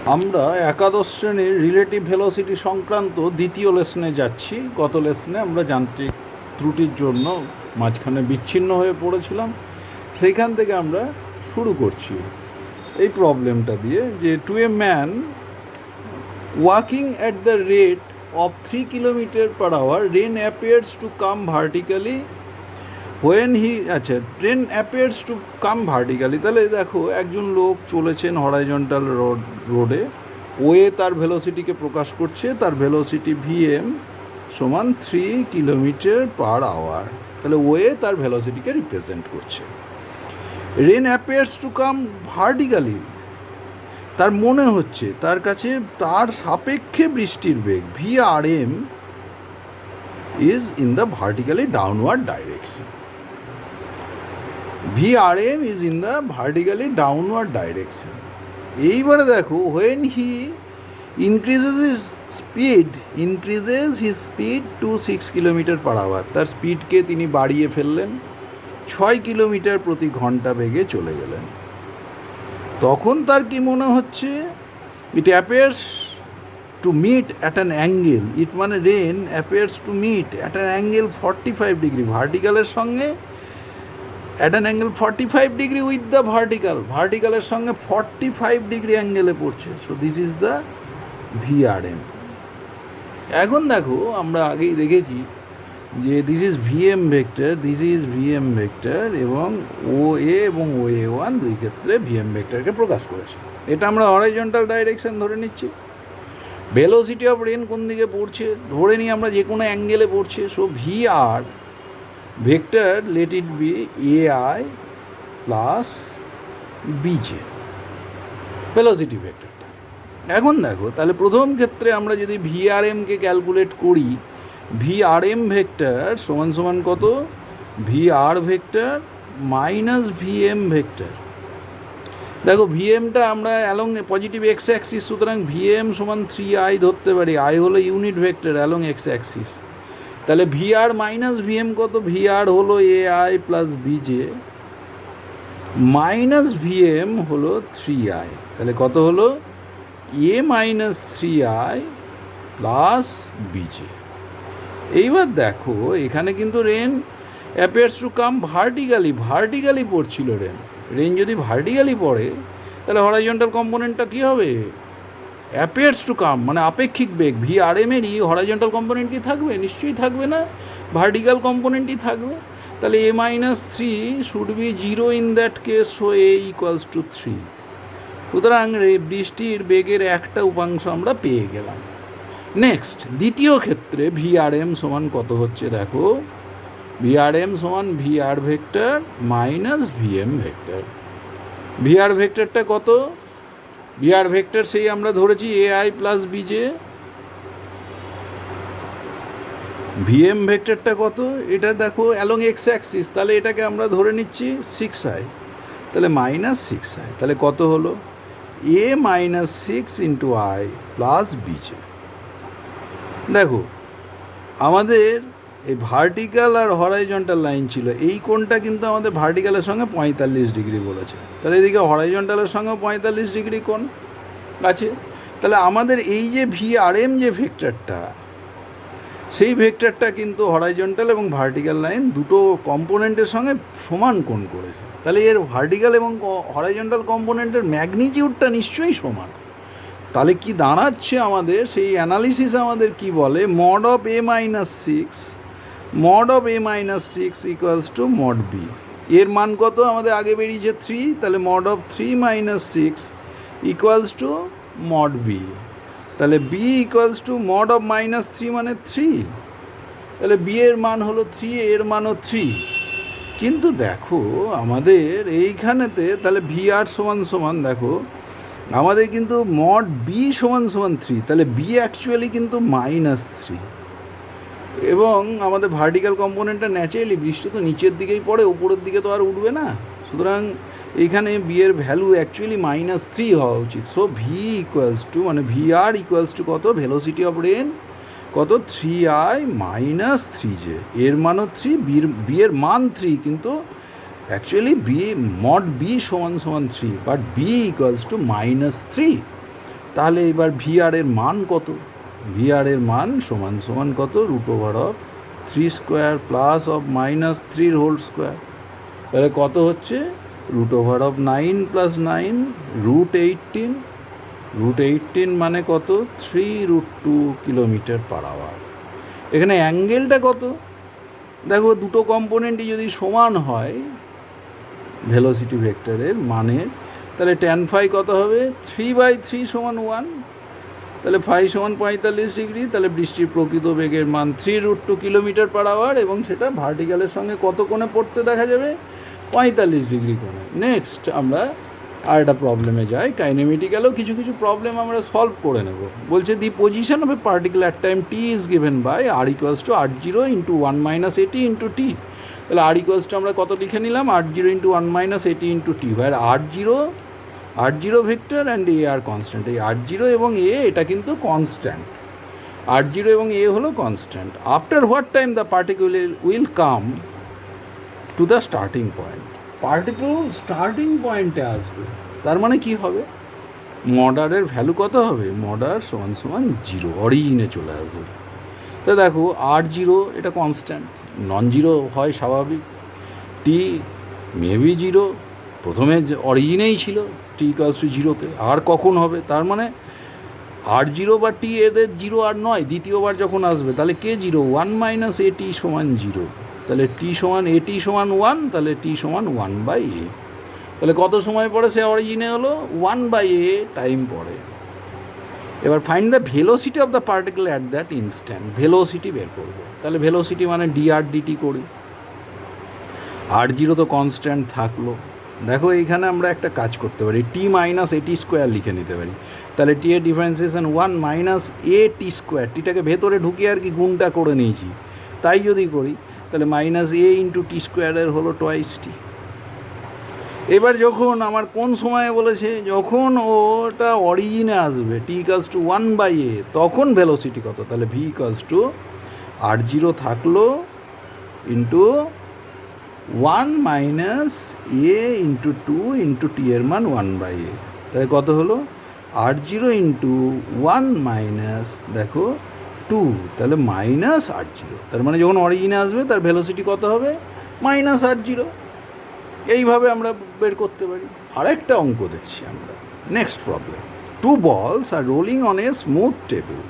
আমরা একাদশ শ্রেণীর রিলেটিভ ভেলোসিটি সংক্রান্ত দ্বিতীয় লেসনে যাচ্ছি। গত লেসনে আমরা যান্ত্রিক ত্রুটির জন্য মাঝখানে বিচ্ছিন্ন হয়ে পড়েছিলাম, সেইখান থেকে আমরা শুরু করছি এই প্রবলেমটা দিয়ে যে to a man walking at the rate of 3 kilometre per hour rain appears to come vertically when he train appears to come vertically. তাহলে দেখো, একজন লোক চলেছেন হরাইজন্টাল রোডে, ওয়ে তার ভেলোসিটিকে প্রকাশ করছে, তার ভেলোসিটি ভিএম সমান 3 কিলোমিটার/আওয়ার। তাহলে ওয়ে তার ভেলোসিটিকে রিপ্রেজেন্ট করছে। Rain appears to come vertically, তার মনে হচ্ছে তার কাছে তার সাপেক্ষে বৃষ্টির বেগ VRM is in the vertically downward direction. VRM is in the vertically downward direction. এইবারে দেখো, when he increases his speed to 6 কিলোমিটার/আওয়ার, তার স্পিডকে তিনি বাড়িয়ে ফেললেন, 6 কিলোমিটার প্রতি ঘন্টা বেগে চলে গেলেন। তখন তার কি মনে হচ্ছে? It appears to meet at an angle, it মানে rain appears to meet at an angle 45 degree, ভার্টিক্যালের সঙ্গে at an angle 45 degree with the ভার্টিক্যালের সঙ্গে 45 ডিগ্রি অ্যাঙ্গেলে পড়ছে। So this is the VRM। এখন দেখো, আমরা আগেই দেখেছি যে দিস ইজ VM ভেক্টর এবং OA এবং OA1 দুই ক্ষেত্রে VM ভেক্টরকে প্রকাশ করেছে। এটা আমরা হরাইজন্টাল ডাইরেকশন ধরে নিচ্ছি। ভেলোসিটি অফ রেন কোন দিকে পড়ছে ধরে নিই আমরা, যে কোনো অ্যাঙ্গেলে পড়ছে। So VR vector let it be AI plus BJ, velocity ভেক্টরটা। এখন দেখো, তাহলে প্রথম ক্ষেত্রে আমরা যদি VRMকে ক্যালকুলেট করি, VRM ভেক্টর সমান সমান কত? VR vector minus VM vector. দেখো, VMটা আমরা অ্যালং পজিটিভ এক্স অ্যাক্সিস, সুতরাং VM সমান 3I ধরতে পারি। I হলো unit vector along X axis. তাহলে VR মাইনাস VM কত? VR হলো AI plus BJ minus VM হলো 3I। তাহলে কত হলো? A minus 3I plus BJ। এইবার দেখো, এখানে কিন্তু rain appears to come vertically পড়ছিল। রেন যদি ভার্টিক্যালি পড়ে, তাহলে হরাইজন্টাল কম্পোনেন্টটা কী হবে? অ্যাপিয়ার্স টু কাম মানে আপেক্ষিক বেগ VRM-এরই হরাইজন্টাল কম্পোনেন্ট কি থাকবে? নিশ্চয়ই থাকবে না, ভার্টিক্যাল কম্পোনেন্টই থাকবে। তাহলে A minus 3 should be 0 in that case, so A equals to 3। সুতরাং বৃষ্টির বেগের একটা উপাংশ আমরা পেয়ে গেলাম। নেক্সট, দ্বিতীয় ক্ষেত্রে VRM সমান কত হচ্ছে? দেখো, VRM সমান VR vector minus VM vector. VR ভেক্টরটা কত? VR ভেক্টর সেই আমরা ধরেছি AI প্লাস BJ। VM ভেক্টরটা কত? এটা দেখো অ্যালং এক্স অ্যাক্সিস, তাহলে এটাকে আমরা ধরে নিচ্ছি 6I, তাহলে মাইনাস 6I। তাহলে কত হলো? A minus 6 into I plus BJ। দেখো, আমাদের এই ভার্টিক্যাল আর হরাইজন্টাল লাইন ছিল, এই কোণটা কিন্তু আমাদের ভার্টিক্যালের সঙ্গে 45 ডিগ্রি বলেছে। তাহলে এদিকে হরাইজন্টালের সঙ্গে 45 ডিগ্রি কোণ আছে। তাহলে আমাদের এই যে VRM যে ভেক্টরটা, সেই ভেক্টরটা কিন্তু হরাইজন্টাল এবং ভার্টিক্যাল লাইন দুটো কম্পোনেন্টের সঙ্গে সমান কোণ করেছে। তাহলে এর ভার্টিক্যাল এবং হরাইজন্টাল কম্পোনেন্টের ম্যাগনিটিউডটা নিশ্চয়ই সমান। তাহলে কি দাঁড়াচ্ছে আমাদের? সেই অ্যানালিসিস আমাদের কি বলে? Mod of A minus 6 equals to mod B। এর মান কত? আমাদের আগে বেরিয়েছে 3, তাহলে mod of 3 minus 6 equals to mod B। তাহলে B equals to mod of minus 3 মানে 3, তাহলে B এর মান হলো 3, এর মানও 3। কিন্তু দেখো, আমাদের এইখানেতে তাহলে VR সমান দেখো, আমাদের কিন্তু মড B সমান 3, তাহলে B অ্যাকচুয়ালি কিন্তু মাইনাস 3। এবং আমাদের ভার্টিক্যাল কম্পোনেন্টটা ন্যাচারালি, বৃষ্টি তো নিচের দিকেই পড়ে, উপরের দিকে তো আর উঠবে না, সুতরাং এইখানে B এর ভ্যালু অ্যাকচুয়ালি মাইনাস 3 হওয়া উচিত। সো V ইকুয়ালস টু মানে VR ইকুয়ালস টু কত? ভেলোসিটি অফ রেন কত? 3I minus 3J। এর মানও 3, B এর মান 3, কিন্তু অ্যাকচুয়ালি B mod B সমান 3, বাট B ইকুয়ালস টু -3। তাহলে এবার ভিআর এর মান কত? ভিআর এর মান সমান সমান কত? √3² প্লাস অফ -3 হোল স্কোয়ার। তাহলে কত হচ্ছে? √9 + 9 √18। √18 মানে কত? 3√2 km/h। এখানে অ্যাঙ্গেলটা কত? দেখো দুটো কম্পোনেন্টই যদি সমান হয় ভেলোসিটি ভেক্টরের মানে, তাহলে tan phi কত হবে? 3/3 = 1। তাহলে ফাই সমান 45 ডিগ্রি। তাহলে বৃষ্টির প্রকৃত বেগের মান 3√2 km/h এবং সেটা ভার্টিক্যালের সঙ্গে কত কোণে পড়তে দেখা যাবে? 45 ডিগ্রি কোণে। নেক্সট আমরা আর একটা প্রবলেমে যাই। কাইনেমেটিক্যালেও কিছু কিছু প্রবলেম আমরা সলভ করে নেব। বলছে the position of a particle at time T is given by r = r0 × 1 - at × t। তাহলে r = আমরা কত লিখে নিলাম? r0 × 1 - at × t, where r0 vector and a are constant. এই r0 এবং এ এটা কিন্তু কনস্ট্যান্ট। r0 এবং এ হলো constant. After what time the particle will come to the starting point. Particle starting পয়েন্টে আসবে, তার মানে কি হবে? মডারের ভ্যালু কত হবে? মডার সমান সমান 0, অরিজিনে চলে আসবে। তো দেখো r0 এটা কনস্ট্যান্ট, নন জিরো হয় স্বাভাবিক। টি মেবি 0, প্রথমে অরিজিনেই ছিল t = 0-তে, আর কখন হবে? তার মানে r0 বা t এদের 0 আর নয়, দ্বিতীয়বার যখন আসবে তাহলে কে 0? 1 - at = 0। তাহলে t সমান at সমান 1, তাহলে t সমান 1/a। তাহলে কত সময় পরে সে অরিজিনে হলো? 1/a টাইম পরে। এবার find the velocity of the particle at that instant. Velocity বের করবো। তাহলে ভেলোসিটি মানে dr/dt করি। r0 তো কনস্ট্যান্ট থাকলো। দেখো এইখানে আমরা একটা কাজ করতে পারি, t - at² লিখে নিতে পারি। তাহলে t এর ডিফারেন্সিয়েশন 1 - at², টিটাকে ভেতরে ঢুকিয়ে আর কি গুণটা করে নিয়েছি। তাই যদি করি তাহলে -a × t² এর হলো twice t। এবার যখন আমার কোন সময়ে বলেছে? যখন ওটা অরিজিনে আসবে t = 1/a, তখন ভেলোসিটি কত? তাহলে v = r0 থাকলো ইন্টু 1 - a × 2 × t এর মান 1/a। তাহলে কত হলো? r0 × 1 - দেখো 2, তাহলে -r0। তার মানে যখন অরিজিনে আসবে তার ভেলোসিটি কত হবে? -r0। এইভাবে আমরা বের করতে পারি। আরেকটা অঙ্ক দেখছি আমরা। Next problem. 2 balls are rolling on a smooth table.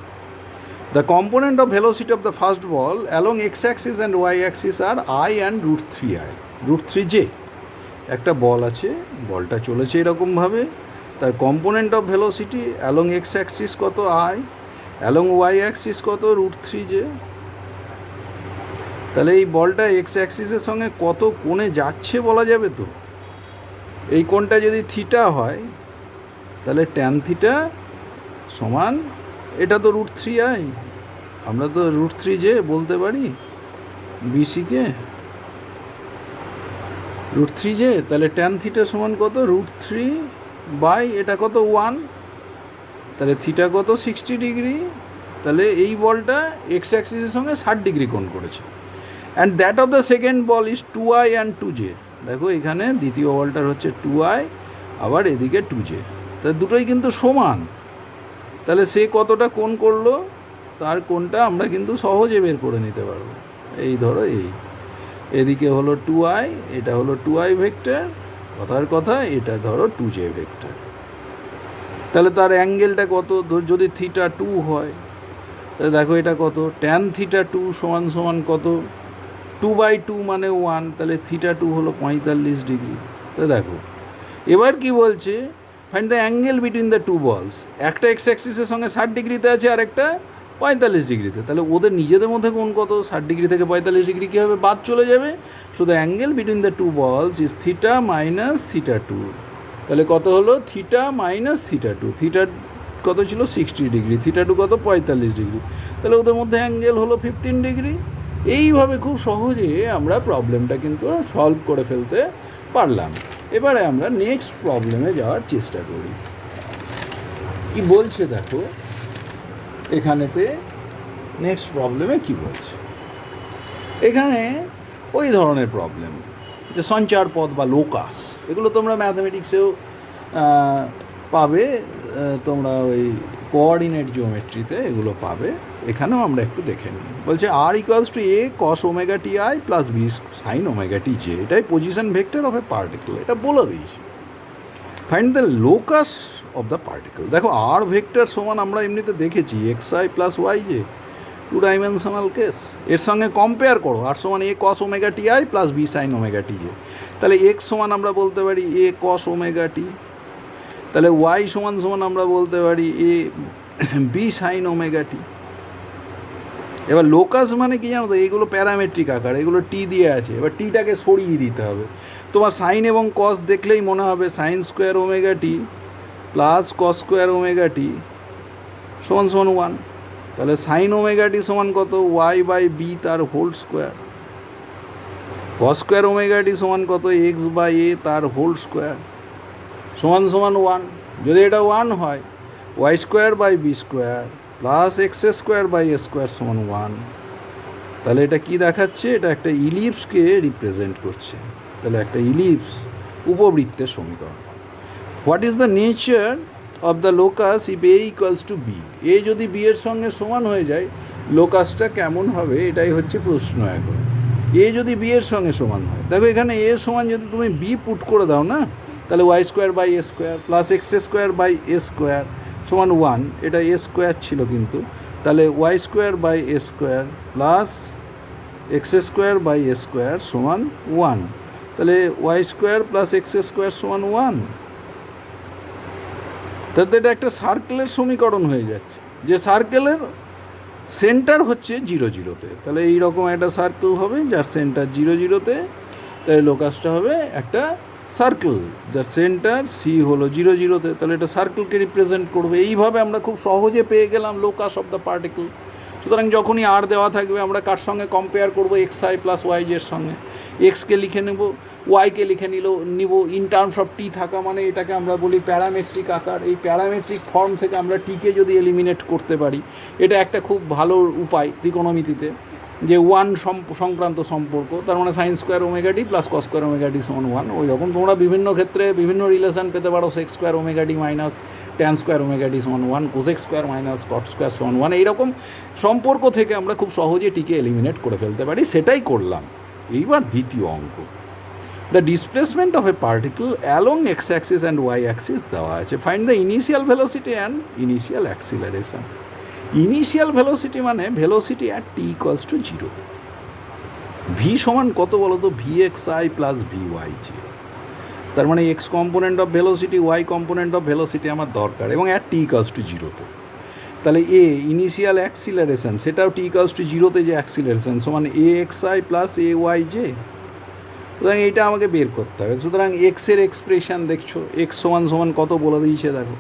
The component of velocity of the first ball along x-axis and y-axis are I and √3j। একটা বল আছে, বলটা চলেছে এরকমভাবে, তার component of velocity along X Axis কত? I, along Y Axis কত? √3j। তাহলে এই বলটা এক্স অ্যাক্সিসের সঙ্গে কত কোণে যাচ্ছে বলা যাবে তো? এই কোণটা যদি থিটা হয় তাহলে ট্যান থিটা সমান, এটা তো √3i, আমরা তো √3j বলতে পারি বিসিকে, √3j। তাহলে ট্যান থিটা সমান কত? √3 বাই এটা কত? 1। তাহলে থিটা কত? 60 ডিগ্রি। তাহলে এই বলটা এক্স অ্যাক্সিসের সঙ্গে 60 ডিগ্রি কোণ করেছে। And that of the second ball is 2i and 2j। দেখো এখানে দ্বিতীয় বলটার হচ্ছে 2i, আবার এদিকে 2j। তাহলে দুটোই কিন্তু সমান। তাহলে সে কতটা কোণ করলো তার কোণটা আমরা কিন্তু সহজে বের করে নিতে পারবো। এই ধরো এদিকে হলো 2i, এটা হলো 2i ভেক্টর, কথার কথা এটা ধরো 2j ভেক্টর। তাহলে তার অ্যাঙ্গেলটা কত? যদি থিটা 2 হয় তাহলে দেখো এটা কত? ট্যান থিটা 2 সমান কত? 2/2 মানে 1, তাহলে থিটা 2 হলো 45 ডিগ্রি। তো দেখো এবার কি বলছে? Find the angle between the 2 balls। একটা এক্স অ্যাক্সিসের সঙ্গে 60 ডিগ্রিতে আছে আর একটা 45 ডিগ্রিতে। তাহলে ওদের নিজেদের মধ্যে কোণ কত? 60 ডিগ্রি থেকে 45 ডিগ্রি কী হবে? বাদ চলে যাবে। So the angle between the 2 balls is theta minus theta 2। তাহলে কত হলো? Theta minus theta 2। থিটা কত ছিল? 60 ডিগ্রি। থিটা 2 কত? 45 ডিগ্রি। তাহলে ওদের মধ্যে অ্যাঙ্গেল হলো 15 ডিগ্রি। এইভাবে খুব সহজে আমরা প্রবলেমটা কিন্তু সলভ করে ফেলতে পারলাম। এবারে আমরা নেক্সট প্রবলেমে যাওয়ার চেষ্টা করি। কি বলছে দেখো এখানেতে, নেক্সট প্রবলেমে কি বলছে? এখানে ওই ধরনের প্রবলেম, যে সঞ্চার পথ বা লোকাস, এগুলো তোমরা ম্যাথামেটিক্সেও পাবে, তোমরা ওই কোঅর্ডিনেট জিওমেট্রিতে এগুলো পাবে, এখানেও আমরা একটু দেখে নিই। বলছে R equals to A cos omega T I plus B sine omega T J, এটাই position vector of a particle, এটা বলে দিয়েছি। Find the locus of the particle. দেখো আর ভেক্টর সমান আমরা এমনিতে দেখেছি X I plus Y J, 2 dimensional case. এর সঙ্গে কম্পেয়ার করো, আর সমান A cos omega T I plus B sine omega T J, তাহলে এক্স সমান আমরা বলতে পারি এ কস ওমেগা টি, তাহলে ওয়াই সমান সমান আমরা বলতে পারি এ বি সাইন ওমেগা টি। এবার লোকাস মানে কি জানো তো, এইগুলো প্যারামেট্রিক আকার, এগুলো টি দিয়ে আছে, এবার টিটাকে সরিয়ে দিতে হবে। তোমার সাইন এবং কস দেখলেই মনে হবে sine square omega T plus cos square omega T সমান সমান 1, তাহলে সাইন ওমেগা টি সমান কত, ওয়াই বাই বি তার whole square, cos square omega T সমান কত, এক্স বাই এ তার হোল স্কোয়ার সমান সমান 1। যদি এটা 1 হয়, Y square by B square plus X square by A square সমান 1, তাহলে এটা কি দেখাচ্ছে, এটা একটা ইলিপসকে রিপ্রেজেন্ট করছে। তাহলে একটা ইলিপস উপবৃত্তের সমীকরণ। What is the nature of the locus if A equals to B, A যদি বি এর সঙ্গে সমান হয়ে যায় লোকাসটা কেমন হবে, এটাই হচ্ছে প্রশ্ন এখন। এ যদি বি এর সঙ্গে সমান হয়, দেখো এখানে এ সমান যদি তুমি বি পুট করে দাও না, তাহলে Y square by A square plus X square by A square সমান 1, এটা এ স্কোয়ার ছিল কিন্তু, তাহলে Y square by A square plus X square by A square সমান 1, তাহলে Y square plus X square সমান 1। তাহলে এটা একটা সার্কেলের সমীকরণ হয়ে যাচ্ছে, যে সার্কেলের সেন্টার হচ্ছে 0 0-তে, তাহলে এইরকম একটা সার্কেল হবে যার সেন্টার 0 0-তে, তাহলে লোকাসটা হবে একটা সার্কেল যার সেন্টার সি হলো 0 0-তে, তাহলে এটা সার্কেলকে রিপ্রেজেন্ট করবে। এইভাবে আমরা খুব সহজে পেয়ে গেলাম লোকাস অফ দ্য পার্টিকেল। সুতরাং যখনই আর দেওয়া থাকবে আমরা কার সঙ্গে কম্পেয়ার করবো, এক্স আই প্লাস ওয়াই জের সঙ্গে। এক্সকে লিখে নেব, ওয়াইকে লিখে নিব ইন টার্মস অফ টি থাকা, মানে এটাকে আমরা বলি প্যারামেট্রিক আকার। এই প্যারামেট্রিক ফর্ম থেকে আমরা টিকে যদি এলিমিনেট করতে পারি, এটা একটা খুব ভালো উপায় ত্রিকোণমিতিতে, যে 1 সংক্রান্ত সম্পর্ক, তার মানে sign square omega D plus cos square omega D সমান 1। ওই রকম তোমরা বিভিন্ন ক্ষেত্রে বিভিন্ন রিলেশন পেতে পারো, sex square omega D minus tan square omega D সমান 1, cos x square minus cot square সমান 1। এইরকম সম্পর্ক থেকে আমরা খুব সহজে টিকে এলিমিনেট করে ফেলতে পারি, সেটাই করলাম। এইবার দ্বিতীয় অঙ্ক, the displacement of a particle along X axis and Y axis দেওয়া আছে। Find the initial velocity and initial acceleration. Initial velocity মানে velocity at T equals to 0। V সমান কত বলো তো, V X I plus V Y J, তার মানে X component of velocity Y component of velocity আমার দরকার, এবং অ্যাট টি ইকুয়ালস টু 0-তে। তাহলে এ ইনিশিয়াল অ্যাক্সিলারেশন, সেটাও টি ইকুয়ালস টু 0-তে যে অ্যাক্সিলারেশন সমান A X I plus A Y J. সুতরাং এইটা আমাকে বের করতে হবে। সুতরাং এক্সের এক্সপ্রেশন দেখছো, এক্স সমান সমান কত বলে দিয়েছে দেখো,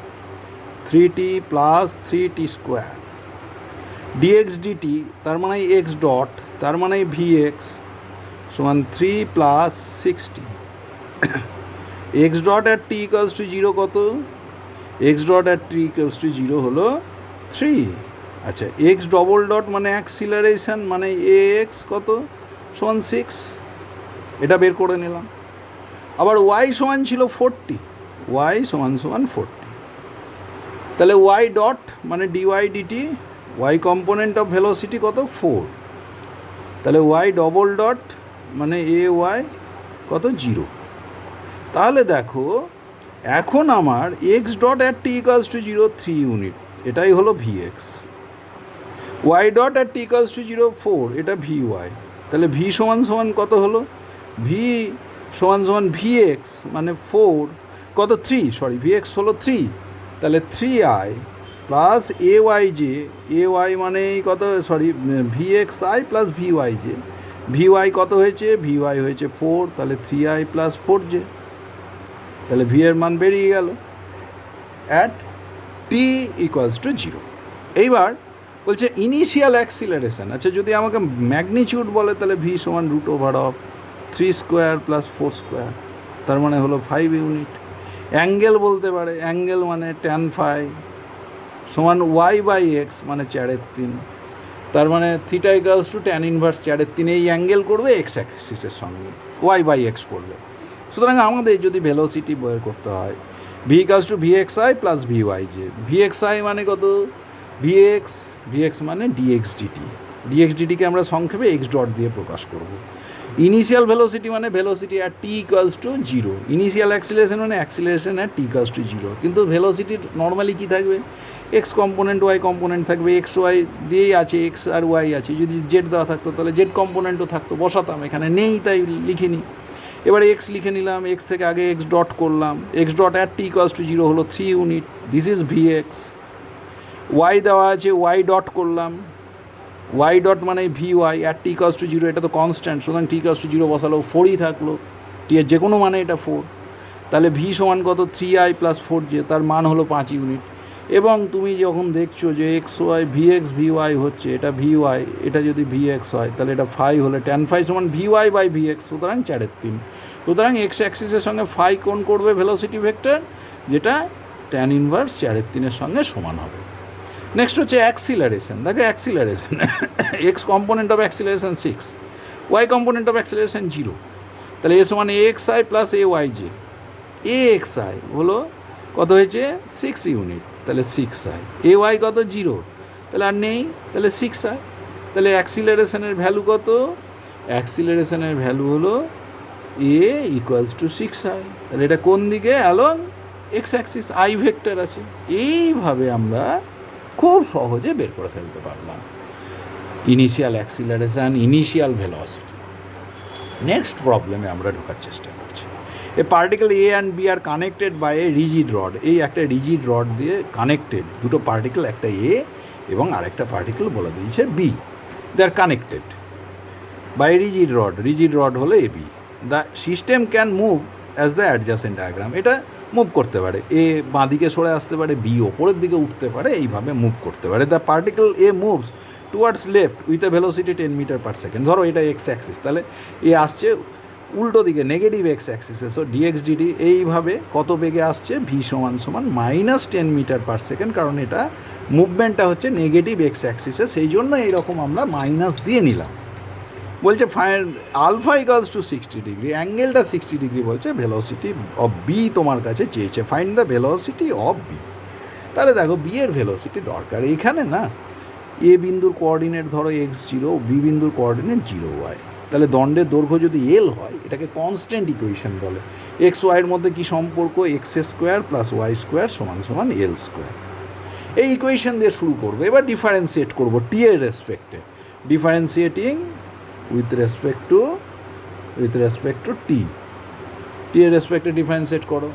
3t plus 3t square dx DT, তার মানে এক্স ডট, তার মানে ভি এক্স সমান 3 plus 60। X dot at T equals to 0 কত, x dot at T equals to 0 হলো 3। আচ্ছা, এক্স ডবল ডট মানে অ্যাক্সিলারেশন, মানে এ এক্স কত সমান 6, এটা বের করে নিলাম। আবার ওয়াই সমান ছিল 40, ওয়াই সমান সমান 40, তাহলে ওয়াই ডট মানে dy dt, Y component of velocity কত 4, তাহলে ওয়াই ডবল ডট মানে এ ওয়াই কত 0। তাহলে দেখো এখন আমার X dot at T equals to 0 3 unit, এটাই হলো V X. Y dot at T equals to 0 4, এটা ভি ওয়াই। তাহলে ভি সমান সমান কত হলো, ভি সমান সমান ভি এক্স মানে 4 কত 3, সরি ভি এক্স হলো 3, তাহলে 3i plus A Y J, A Y মানে কত, sorry V X I plus V Y J, V Y কত হয়েছে, ভি ওয়াই হয়েছে 4, তাহলে 3i প্লাস 4j, তাহলে ভি এর মান বেরিয়ে গেল অ্যাট টি ইকুয়ালস টু 0। এইবার বলছে ইনিশিয়াল অ্যাক্সিলারেশন। আচ্ছা, যদি আমাকে ম্যাগনিটিউড বলে তাহলে ভি সমান root over of 3 square plus 4 square, তার মানে হলো 5 ইউনিট। অ্যাঙ্গেল বলতে পারে, অ্যাঙ্গেল মানে ট্যান ফাই সমান ওয়াই বাই এক্স মানে 4/3, তার মানে theta equals to tan inverse 4/3। এই অ্যাঙ্গেল করবে এক্স অ্যাক্সিসের সঙ্গে, ওয়াই বাই এক্স করবে। সুতরাং আমাদের যদি ভেলোসিটি বের করতে হয়, V equals to V X I plus V Y J. V X I মানে কত, ভি এক্স মানে ডিএক্স ডিটি। ডিএক্স ডিটিকে আমরা সংক্ষেপে এক্স ডট দিয়ে প্রকাশ করব। ইনিশিয়াল ভেলোসিটি মানে velocity at T equals to zero. Initial acceleration মানে acceleration at T equals to zero. কিন্তু ভেলোসিটির নর্মালি কী থাকবে, এক্স কম্পোনেন্ট ওয়াই কম্পোনেন্ট থাকবে, এক্স ওয়াই দিয়েই আছে, এক্স আর ওয়াই আছে। যদি জেড দেওয়া থাকতো তাহলে জেড কম্পোনেন্টও থাকতো, বসাতাম, এখানে নেই তাই লিখিনি। এবারে এক্স লিখে নিলাম, এক্স থেকে আগে এক্স ডট করলাম, X dot at T equals to zero হলো 3 unit, this is V X. Y দেওয়া আছে, ওয়াই ডট করলাম, ওয়াই ডট মানে V Y at T equals to zero, এটা তো কনস্ট্যান্ট, সুতরাং টি ইকুয়ালস টু জিরো বসালো 4ই থাকলো, টি এর যে কোনো মানে এটা 4, তাহলে ভি সমান কত 3i প্লাস 4j, তার মান হলো 5 ইউনিট। এবং তুমি যখন দেখছো যে X Y V X V Y হচ্ছে, এটা ভি ওয়াই, এটা যদি ভি এক্স হয় তাহলে এটা ফাই হলে ট্যান ফাই সমান V Y by V X, সুতরাং 4/3। সুতরাং এক্স অ্যাক্সিসের সঙ্গে ফাই কোণ করবে ভেলোসিটি ভেক্টর, যেটা ট্যান ইনভার্স 4/3 সঙ্গে সমান হবে। নেক্সট হচ্ছে অ্যাক্সিলারেশন। দেখো acceleration, X component of acceleration 6, Y component of acceleration 0, তাহলে এ সমান A X I plus A Y J. A X I হলো কত হয়েছে 6 ইউনিট, তাহলে 6i। এ ওয়াই কত 0, তাহলে আর নেই, তাহলে 6i। তাহলে অ্যাক্সিলারেশনের ভ্যালু কত, অ্যাক্সিলারেশনের ভ্যালু হলো এ ইকুয়ালস টু 6i। তাহলে এটা কোন দিকে, along X axis, I vector আছে। এইভাবে আমরা খুব সহজে বের করে ফেলতে পারলাম initial acceleration, initial velocity. Next প্রবলেমে আমরা ঢোকার চেষ্টা করছি। A particle A and B are connected by a rigid rod. এই একটা রিজিড রড দিয়ে কানেক্টেড দুটো পার্টিকেল, একটা এ এবং আরেকটা পার্টিকেল বলে দিয়েছে B, they are connected by rigid rod. Rigid rod হলো A B. The system can move as the adjacent diagram. এটা মুভ করতে পারে, এ বাঁ দিকে সরে আসতে পারে, বি ওপরের দিকে উঠতে পারে, এইভাবে মুভ করতে পারে। The particle A moves towards left with a velocity 10 metre per second. ধরো এটা এক্স অ্যাক্সিস, তাহলে এ আসছে উল্টো দিকে নেগেটিভ এক্স অ্যাক্সিসে, সো ডিএক্স ডিটি এইভাবে কত বেগে আসছে, ভি সমান সমান -10 মিটার পার সেকেন্ড, কারণ এটা মুভমেন্টটা হচ্ছে নেগেটিভ এক্স অ্যাক্সিসে, সেই জন্য এইরকম আমরা মাইনাস দিয়ে নিলাম। বলছে find alpha equals to 60 degree, অ্যাঙ্গেলটা 60 ডিগ্রি বলছে, ভেলোসিটি অফ বি তোমার কাছে চেয়েছে, find the velocity of B. তাহলে দেখো বি এর ভেলোসিটি দরকার। এখানে না এ বিন্দুর কোঅর্ডিনেট ধরো x0, বি বিন্দুর কোঅর্ডিনেট 0y, তাহলে দণ্ডের দৈর্ঘ্য যদি এল হয়, এটাকে কনস্ট্যান্ট ইকুয়েশন বলে। এক্স ওয়াইয়ের মধ্যে কী সম্পর্ক, X square plus Y square সমান সমান এল স্কোয়ার। এই ইকুয়েশন দিয়ে শুরু করবো। এবার ডিফারেন্সিয়েট করবো টি এর রেসপেক্টে, ডিফারেন্সিয়েটিং উইথ রেসপেক্ট টু টি। টি এর রেসপেক্টে ডিফারেন্সিয়েট করো,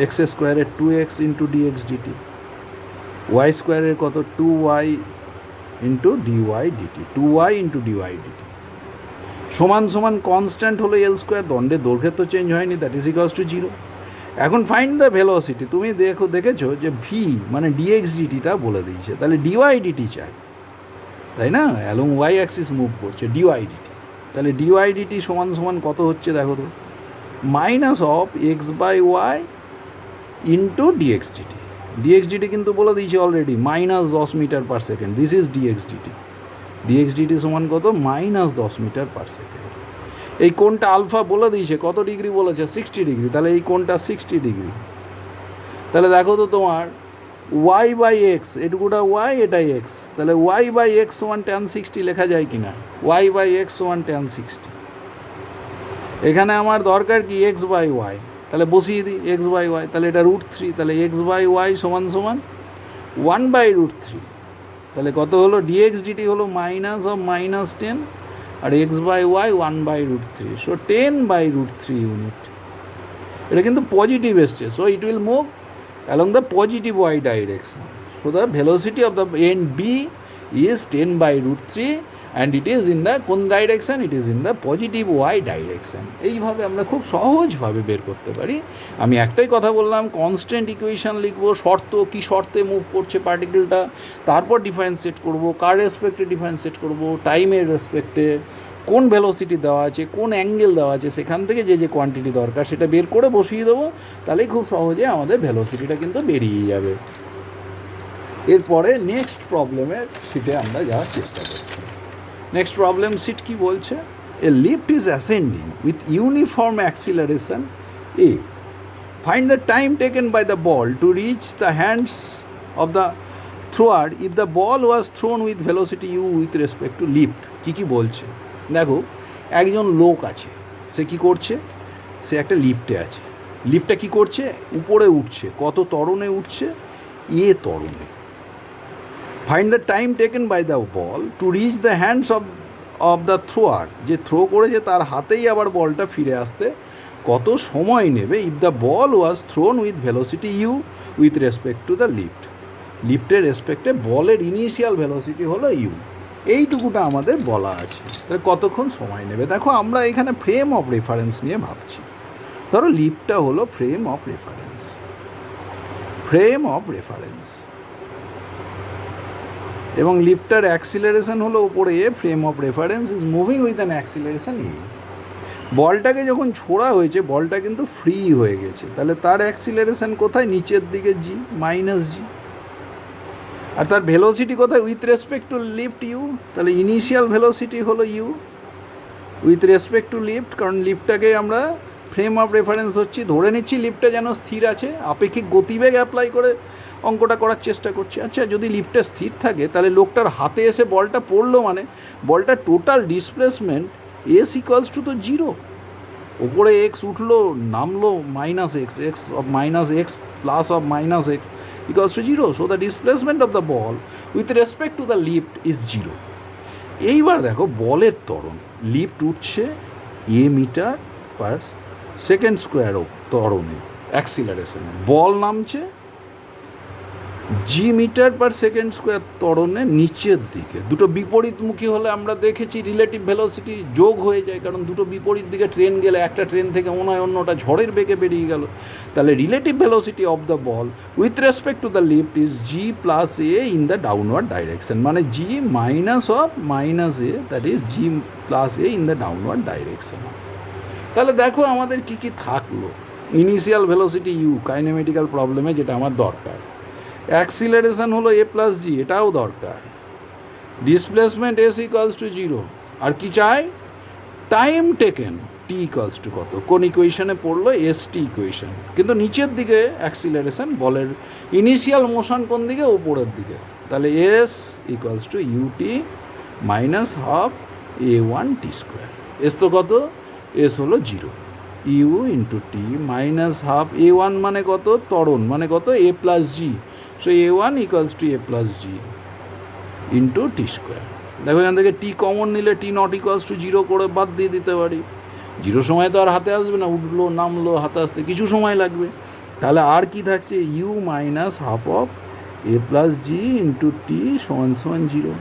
এক্স স্কোয়ারের 2x into dx DT, Y স্কোয়ারের কত 2y into dy dt, 2y into dy dt সমান সমান কনস্ট্যান্ট হলো এল স্কোয়ার, দণ্ডের দৈর্ঘ্যের তো চেঞ্জ হয়নি, দ্যাট ইজ ইকুয়ালস টু 0। এখন ফাইন্ড দ্য ভেলোসিটি। তুমি দেখেছো যে ভি মানে ডিএক্স ডিটিটা বলে দিয়েছে, তাহলে ডিওয়াই ডিটি চাই, তাই না, অ্যালং ওয়াই অ্যাক্সিস মুভ করছে ডিওয়াই ডিটি। তাহলে ডিওয়াই ডিটি সমান সমান কত হচ্ছে দেখো তো, minus of X by Y into dx dt. Dx dt কিন্তু বলে দিয়েছে already -10 metre per second, this is dx dt. Dx dt সমান কত, -10 মিটার পার সেকেন্ড। এই কোণটা আলফা বলে দিয়েছে কত ডিগ্রি বলেছে, 60 ডিগ্রি, তাহলে এই কোণটা 60 ডিগ্রি। তাহলে দেখো তো তোমার ওয়াই বাই এক্স, এটুকুটা ওয়াই এটা এক্স, তাহলে ওয়াই বাই এক্স সমান tan 60 লেখা যায় কি না, ওয়াই বাই এক্স সমান tan 60। এখানে আমার দরকার কি এক্স বাই ওয়াই, তাহলে বসিয়ে দিই এক্স বাই ওয়াই, তাহলে এটা √3, তাহলে এক্স বাই ওয়াই সমান সমান 1/√3। তাহলে কত হলো, ডিএক্স ডিটি হলো -10 আর X by Y 1/√3, so 10/√3 unit. এটা কিন্তু পজিটিভ এসছে, so it will move along the positive Y direction, so the velocity of the end B is 10/√3 and it is in the কোন direction, it is in the positive Y direction. এইভাবে আমরা খুব সহজভাবে বের করতে পারি। আমি একটাই কথা বললাম, কনস্ট্যান্ট ইকুয়েশান লিখবো, শর্ত কী শর্তে মুভ করছে পার্টিকেলটা, তারপর ডিফারেন্সিয়েট করবো, কার রেসপেক্টে ডিফারেন্সিয়েট করবো, টাইমের রেসপেক্টে, কোন ভেলোসিটি দেওয়া আছে, কোন অ্যাঙ্গেল দেওয়া আছে, সেখান থেকে যে যে কোয়ান্টিটি দরকার সেটা বের করে বসিয়ে দেবো, তাহলেই খুব সহজে আমাদের ভেলোসিটিটা কিন্তু বেরিয়ে যাবে। এরপরে নেক্সট প্রবলেমের শিটে আমরা যাওয়ার চেষ্টা করছি। নেক্সট প্রবলেম শিট কি বলছে, a lift is ascending with uniform acceleration A, find the time taken by the ball to reach the hands of the thrower if the ball was thrown with velocity U with respect to lift. কী বলছে দেখো, একজন লোক আছে, সে কি করছে, সে একটা লিফটে আছে, লিফটটা কি করছে, উপরে উঠছে, কত ত্বরণে উঠছে, এ ত্বরণে। Find the time taken by the ball to reach the hands of the thrower, যে থ্রো করেছে তার হাতেই আবার বলটা ফিরে আসতে কত সময় নেবে if the ball was thrown with velocity U with respect to the lift. লিফটের রেসপেক্টে বলের ইনিশিয়াল ভেলোসিটি হলো ইউ, এইটুকুটা আমাদের বলা আছে। তাহলে কতক্ষণ সময় নেবে, দেখো আমরা এখানে ফ্রেম অফ রেফারেন্স নিয়ে ভাবছি। ধরো লিফটটা হলো frame of reference, frame of reference, এবং লিফটার অ্যাক্সিলারেশন হলো উপরে A, frame of reference is moving with an acceleration A. বলটাকে যখন ছোড়া হয়েছে বলটা কিন্তু ফ্রি হয়ে গেছে, তাহলে তার অ্যাক্সিলারেশন কোথায়, নিচের দিকে জি, মাইনাস জি। আর তার ভেলোসিটি কোথায়, with respect to lift U, তাহলে ইনিশিয়াল ভেলোসিটি হলো U with respect to lift, কারণ লিফটটাকে আমরা ফ্রেম অফ রেফারেন্স হচ্ছি, ধরে নিচ্ছি লিফটটা যেন স্থির আছে, আপেক্ষিক গতিবেগ অ্যাপ্লাই করে অঙ্কটা করার চেষ্টা করছি। আচ্ছা, যদি লিফটটা স্থির থাকে তাহলে লোকটার হাতে এসে বলটা পড়লো, মানে বলটা total displacement S equals two তো জিরো। ওপরে এক্স উঠলো, নামলো minus x, x of minus x plus of minus x equals to 0. So the displacement of the ball with respect to the lift is 0. এইবার দেখো বলের ত্বরণ, lift উঠছে এ metre per second square ত্বরণে অ্যাক্সিলারেশনে, বল নামছে জি metre per second square ত্বরণে নিচের দিকে। দুটো বিপরীতমুখী হলে আমরা দেখেছি রিলেটিভ ভেলোসিটি যোগ হয়ে যায়, কারণ দুটো বিপরীত দিকে ট্রেন গেলে একটা ট্রেন থেকে মনে হয় অন্যটা ঝড়ের বেগে বেরিয়ে গেল। তাহলে relative velocity of the ball with respect to the lift is G plus A in the downward direction, মানে G minus of minus A, that is G plus A in the downward direction. তাহলে দেখো আমাদের কী কী থাকলো, initial velocity you কাইনেমেটিক্যাল প্রবলেমে যেটা আমার দরকার, acceleration হলো এ প্লাস জি, এটাও দরকার, ডিসপ্লেসমেন্ট এস ইকুয়ালস টু 0, আর কি চাই, time taken tea equals to কত, কোন ইকুয়েশনে পড়লো, এস টি ইকুয়েশন, কিন্তু নিচের দিকে অ্যাক্সিলারেশন, বলের ইনিশিয়াল মোশন কোন দিকে, ওপরের দিকে, তাহলে S equals to UT minus half A one T square. S তো কত, এস হলো 0, U into T minus half A one মানে কত, ত্বরণ মানে কত, A plus G, so A one equals to A plus G into T square. দেখো এখান থেকে টি কমন নিলে টি নট ইকুয়ালস টু 0 করে বাদ দিয়ে দিতে পারি, 0 সময় তো আর হাতে আসবে না, উঠলো নামলো হাতে আসতে কিছু সময় লাগবে। তাহলে আর কি থাকছে, U minus half of A plus G into T সমান সমান 0।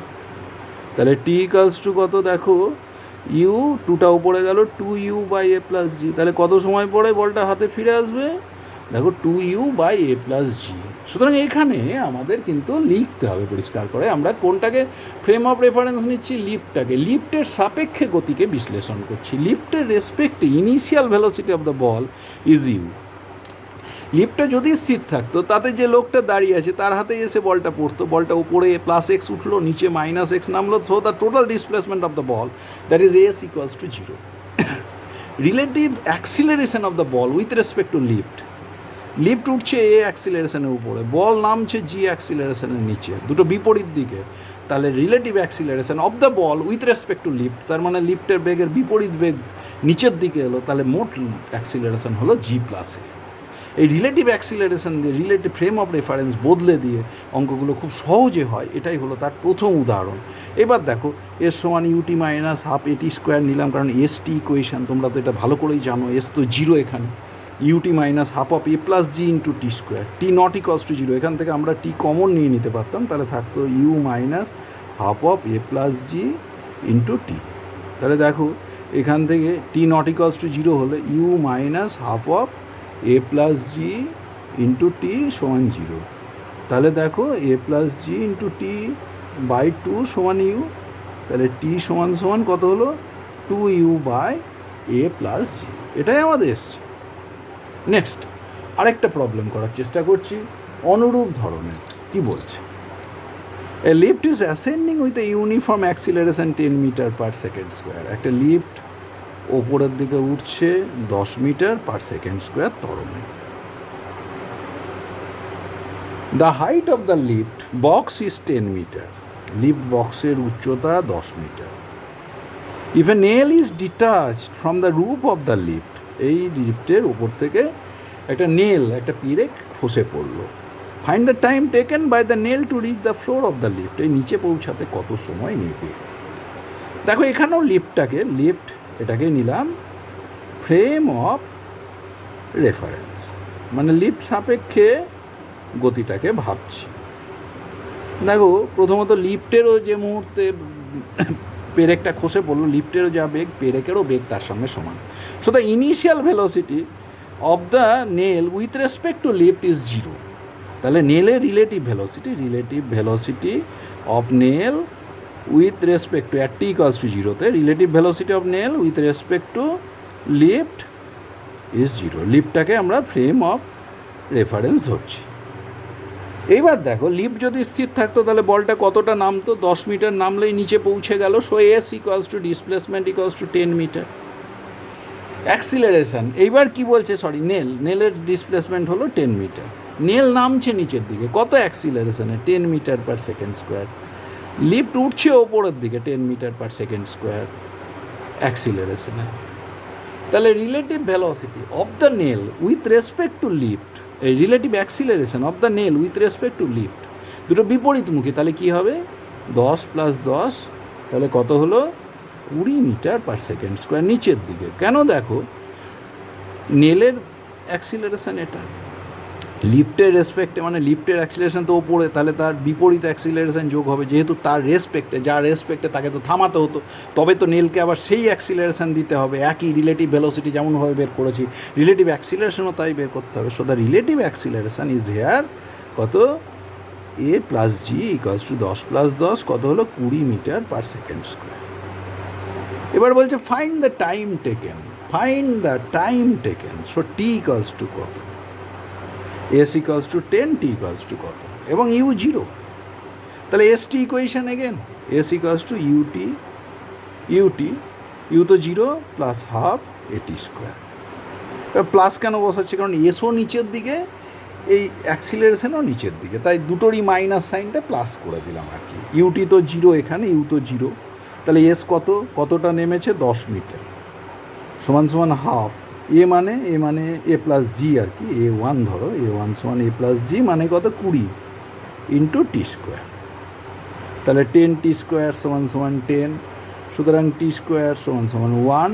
তাহলে টি ইকুয়ালস টু কত, দেখো ইউ টুটা উপরে গেল, 2u বাই এ প্লাস জি, তাহলে কত সময় পরে বলটা হাতে ফিরে আসবে, দেখো 2u বাই এ প্লাস জি। সুতরাং এখানে আমাদের কিন্তু লিখতে হবে পরিষ্কার করে, আমরা কোনটাকে ফ্রেম অফ রেফারেন্স নিচ্ছি, লিফটটাকে, লিফটের সাপেক্ষে গতিকে বিশ্লেষণ করছি, লিফটের রেসপেক্টে initial velocity of the ball is U. লিফটটা যদি স্থির থাকতো তাতে যে লোকটা দাঁড়িয়ে আছে তার হাতে এসে বলটা পড়তো, বলটা উপরে প্লাস এক্স উঠলো, নিচে মাইনাস এক্স নামলো, so the total displacement of the ball that is S equals to 0। Relative acceleration of the ball with respect to lift, lift উঠছে এ অ্যাক্সিলারেশনের উপরে, বল নামছে জি অ্যাক্সিলারেশনের নিচে, দুটো বিপরীত দিকে, তাহলে relative acceleration of the ball with respect to lift, তার মানে লিফটের বেগের বিপরীত বেগ নিচের দিকে এলো, তাহলে মোট অ্যাক্সিলারেশন হলো জি প্লাস এ। এই রিলেটিভ অ্যাক্সিলারেশন দিয়ে রিলেটিভ ফ্রেম অফ রেফারেন্স বদলে দিয়ে অঙ্কগুলো খুব সহজে হয়, এটাই হলো তার প্রথম উদাহরণ। এবার দেখো এস সমান ইউটি মাইনাস হাফ এটি স্কোয়ার নিলাম, কারণ এস টি ইকুয়েশান তোমরা তো এটা ভালো করেই জানো, এস তো 0 এখানে, u t minus half of A plus G into T square, t not equals to 0, এখান থেকে আমরা টি কমন নিয়ে নিতে পারতাম, তাহলে থাকতো U minus half of A plus G into T. তাহলে দেখো এখান থেকে টি নট ইকুয়ালস টু 0 হলে U minus half of A plus G into T সমান 0, তাহলে দেখো A plus G into T by 2 সমান ইউ, তাহলে টি সমান সমান কত হলো, 2u বাই এ প্লাস জি, এটাই আমাদের এসছে। নেক্সট আরেকটা প্রবলেম করার চেষ্টা করছি অনুরূপ ধরনের, কি বলছে, a lift is ascending with a uniform acceleration 10 metre per second square, একটা লিফট ওপরের দিকে উঠছে 10 মিটার পার সেকেন্ড স্কোয়ার ত্বরণে, the height of the lift box is 10 metre, lift বক্সের উচ্চতা 10 metre. If a nail is detached from the roof of the lift, এই লিফটের উপর থেকে একটা নেল, একটা পিরেক খসে পড়লো। Find the time taken by the nail to reach the floor of the lift, এই নিচে পৌঁছাতে কত সময় নেবে। দেখো এখানেও লিফট এটাকে নিলাম ফ্রেম অফ রেফারেন্স, মানে লিফট সাপেক্ষে গতিটাকে ভাবছি। দেখো প্রথমত লিফটেরও যে মুহূর্তে পেরেকটা খসে পড়লো, লিফটেরও যা বেগ পেরেকেরও বেগ তার সঙ্গে সমান। So the initial velocity of the nail with respect to lift is 0। তাহলে নেলের relative velocity of nail with respect to at T equals to 0-তে relative velocity of nail with respect to lift is 0। লিফটটাকে আমরা frame of reference ধরছি। এইবার দেখো lift যদি স্থির থাকতো তাহলে বলটা কতটা নামতো, 10 মিটার নামলেই নিচে পৌঁছে গেল। So s equals to displacement equals to 10 metre. Acceleration এইবার কি বলছে, নেলের ডিসপ্লেসমেন্ট হলো 10 মিটার, নেল নামছে নিচের দিকে, কত অ্যাক্সিলারেশনে 10 metre per second square. Lift উঠছে ওপরের দিকে 10 মিটার পার সেকেন্ড স্কোয়ার অ্যাক্সিলারেশনে। তাহলে relative velocity of the nail with respect to lift, এই relative acceleration of the nail with respect to lift দুটো বিপরীতমুখী, তাহলে কী হবে 10 + 10, তাহলে কত হলো 20 মিটার পার সেকেন্ড স্কোয়ার নিচের দিকে। কেন, দেখো নেলের অ্যাক্সিলারেশন এটা, লিফটের রেসপেক্টে মানে লিফটের অ্যাক্সিলারেশন তো ওপরে, তাহলে তার বিপরীত অ্যাক্সিলারেশন যোগ হবে, যেহেতু তার রেসপেক্টে, যার রেসপেক্টে তাকে তো থামাতে হতো, তবে তো নেলকে আবার সেই অ্যাক্সিলারেশন দিতে হবে। একই রিলেটিভ ভেলোসিটি যেমনভাবে বের করেছি, রিলেটিভ অ্যাক্সিলারেশনও তাই বের করতে হবে। So the relative acceleration is here কত, a + g ইকুয়ালস টু 10 + 10 কত হলো 20 মিটার পার সেকেন্ড স্কোয়ার। এবার বলছে find the time taken, so t equals to কত, s equals to 10, t equals to কত, এবং u 0। তাহলে S T equation again, s equals to u তো 0 plus half at square. এবার plus কেন বসাচ্ছি, কারণ এসও নিচের দিকে, এই অ্যাক্সিলারেশনও নিচের দিকে, তাই দুটোরই মাইনাস সাইনটা প্লাস করে দিলাম আর কি। ইউটি তো 0 এখানে, ইউ তো 0, তাহলে এস কতটা নেমেছে 10 মিটার সমান হাফ। এ মানে এ প্লাস জি আর কি, A1 ধরো, A1 সমান এ প্লাস জি মানে কত 20 ইন্টু টি স্কোয়ার। তাহলে 10t স্কোয়ার সমান 10, সুতরাং টি স্কোয়ার সমান 1।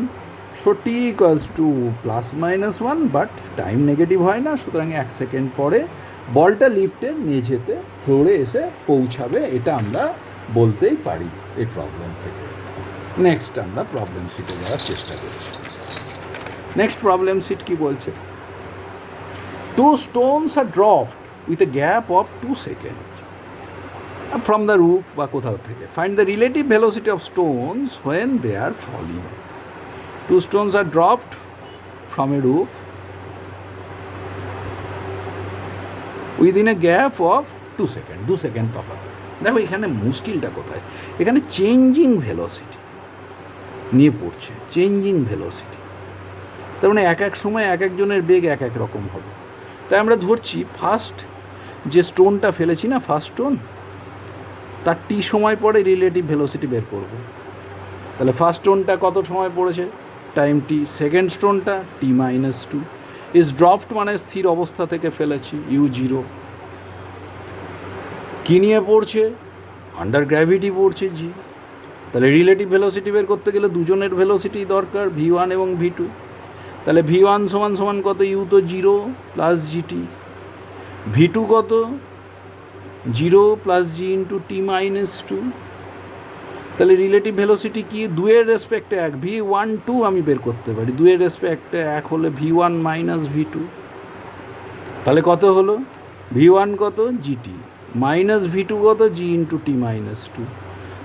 So T equals two ±1, but time negative হয় না, সুতরাং 1 সেকেন্ড পরে বলটা লিফটের মেঝেতে ফ্লোরে এসে পৌঁছাবে, এটা আমরা বলতেই পারি এই প্রবলেম থেকে। নেক্সট আমরা প্রবলেম শিটে যাওয়ার চেষ্টা করছি। নেক্সট প্রবলেম শিট কি বলছে, 2 stones are dropped with a gap of 2 seconds from the roof বা কোথাও থেকে। Find the relative velocity of stones when they are falling. 2 stones are dropped from a roof within a gap of 2 seconds, 2 second তফাৎ। দেখো এখানে মুশকিলটা কোথায়, এখানে changing velocity নিয়ে পড়ছে, চেঞ্জিং ভেলোসিটি, তার মানে এক সময় এক একজনের বেগ এক এক রকম হবে। তাই আমরা ধরছি ফার্স্ট যে স্টোনটা ফেলেছি না, ফার্স্ট স্টোন, তার টি সময় পরে রিলেটিভ ভেলোসিটি বের করব। তাহলে ফার্স্ট স্টোনটা কত সময় পড়েছে, টাইম টি। সেকেন্ড স্টোনটা t-2 ইজ ড্রপড মানে স্থির অবস্থা থেকে ফেলেছি, u0। কী নিয়ে পড়ছে, আন্ডার গ্র্যাভিটি পড়ছে g। তাহলে রিলেটিভ ভেলোসিটি বের করতে গেলে দুজনের ভেলোসিটি দরকার, v1 এবং v2। তাহলে v1 সমান কত, u তো 0 প্লাস gt, v2 কত 0 প্লাস g ইন্টু t-2। তাহলে রিলেটিভ ভেলোসিটি কি, 2 এর রেসপেক্টে 1, v1 2 আমি বের করতে পারি, 2 এর রেসপেক্টে 1 হলে v1 মাইনাস v2। তাহলে কত হলো, v1 কত gt মাইনাস v2 কত g ইন্টু t-2।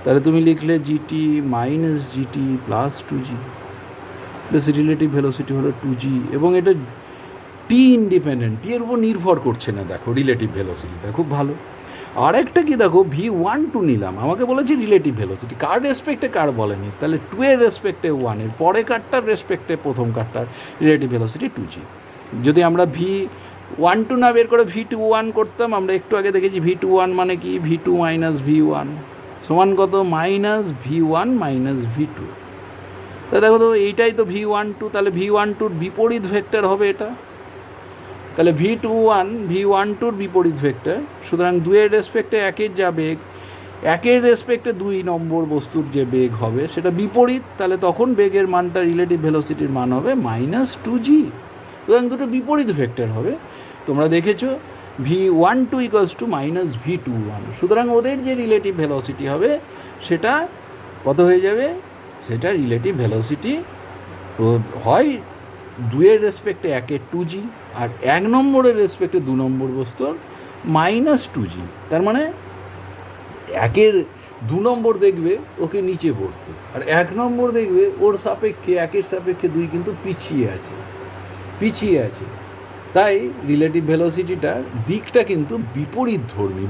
তাহলে তুমি লিখলে gt minus gt plus 2g, বেশ রিলেটিভ ভেলোসিটি হলো 2g, এবং এটা টি ইন্ডিপেন্ডেন্ট, টি এর উপর নির্ভর করছে না। দেখো রিলেটিভ ভেলোসিটিটা খুব ভালো। আর একটা কি দেখো, v12 নিলাম, আমাকে বলেছে রিলেটিভ ভেলোসিটি, কার রেসপেক্টে কার বলেনি, তাহলে 2 এর রেসপেক্টে 1, এর পরে কারটার রেসপেক্টে প্রথম কারটার রিলেটিভ ভেলোসিটি 2g। যদি আমরা 1 2 না বের করে V21 করতাম, আমরা একটু আগে দেখেছি V21 মানে কি, V2 মাইনাস V1 সমান কত, মাইনাস V1 মাইনাস V2। তা দেখো তো এইটাই তো V12, তাহলে V12 বিপরীত ভেক্টর হবে এটা, তাহলে V12 বিপরীত ভেক্টর। সুতরাং 2-এর রেসপেক্টে 1-এর যা বেগ, 1-এর রেসপেক্টে 2 নম্বর বস্তুর যে বেগ হবে সেটা বিপরীত, তাহলে তখন বেগের মানটা রিলেটিভ ভেলোসিটির মান হবে -2g। সুতরাং দুটো বিপরীত ভেক্টর হবে। তোমরা দেখেছো V12 ইকুয়ালস টু -V21, সুতরাং ওদের যে রিলেটিভ ভেলোসিটি হবে সেটা কত হয়ে যাবে, সেটা রিলেটিভ ভেলোসিটি হয় 2-এর রেসপেক্টে 1-এর 2g, আর 1 নম্বরের রেসপেক্টে 2 নম্বর বস্তুর -2g। তার মানে 1-এর 2 নম্বর দেখবে ওকে নিচে পড়তে, আর 1 নম্বর দেখবে ওর সাপেক্ষে 1-এর সাপেক্ষে 2 কিন্তু পিছিয়ে আছে। তাই রিলেটিভ ভেলোসিটিটার দিকটা কিন্তু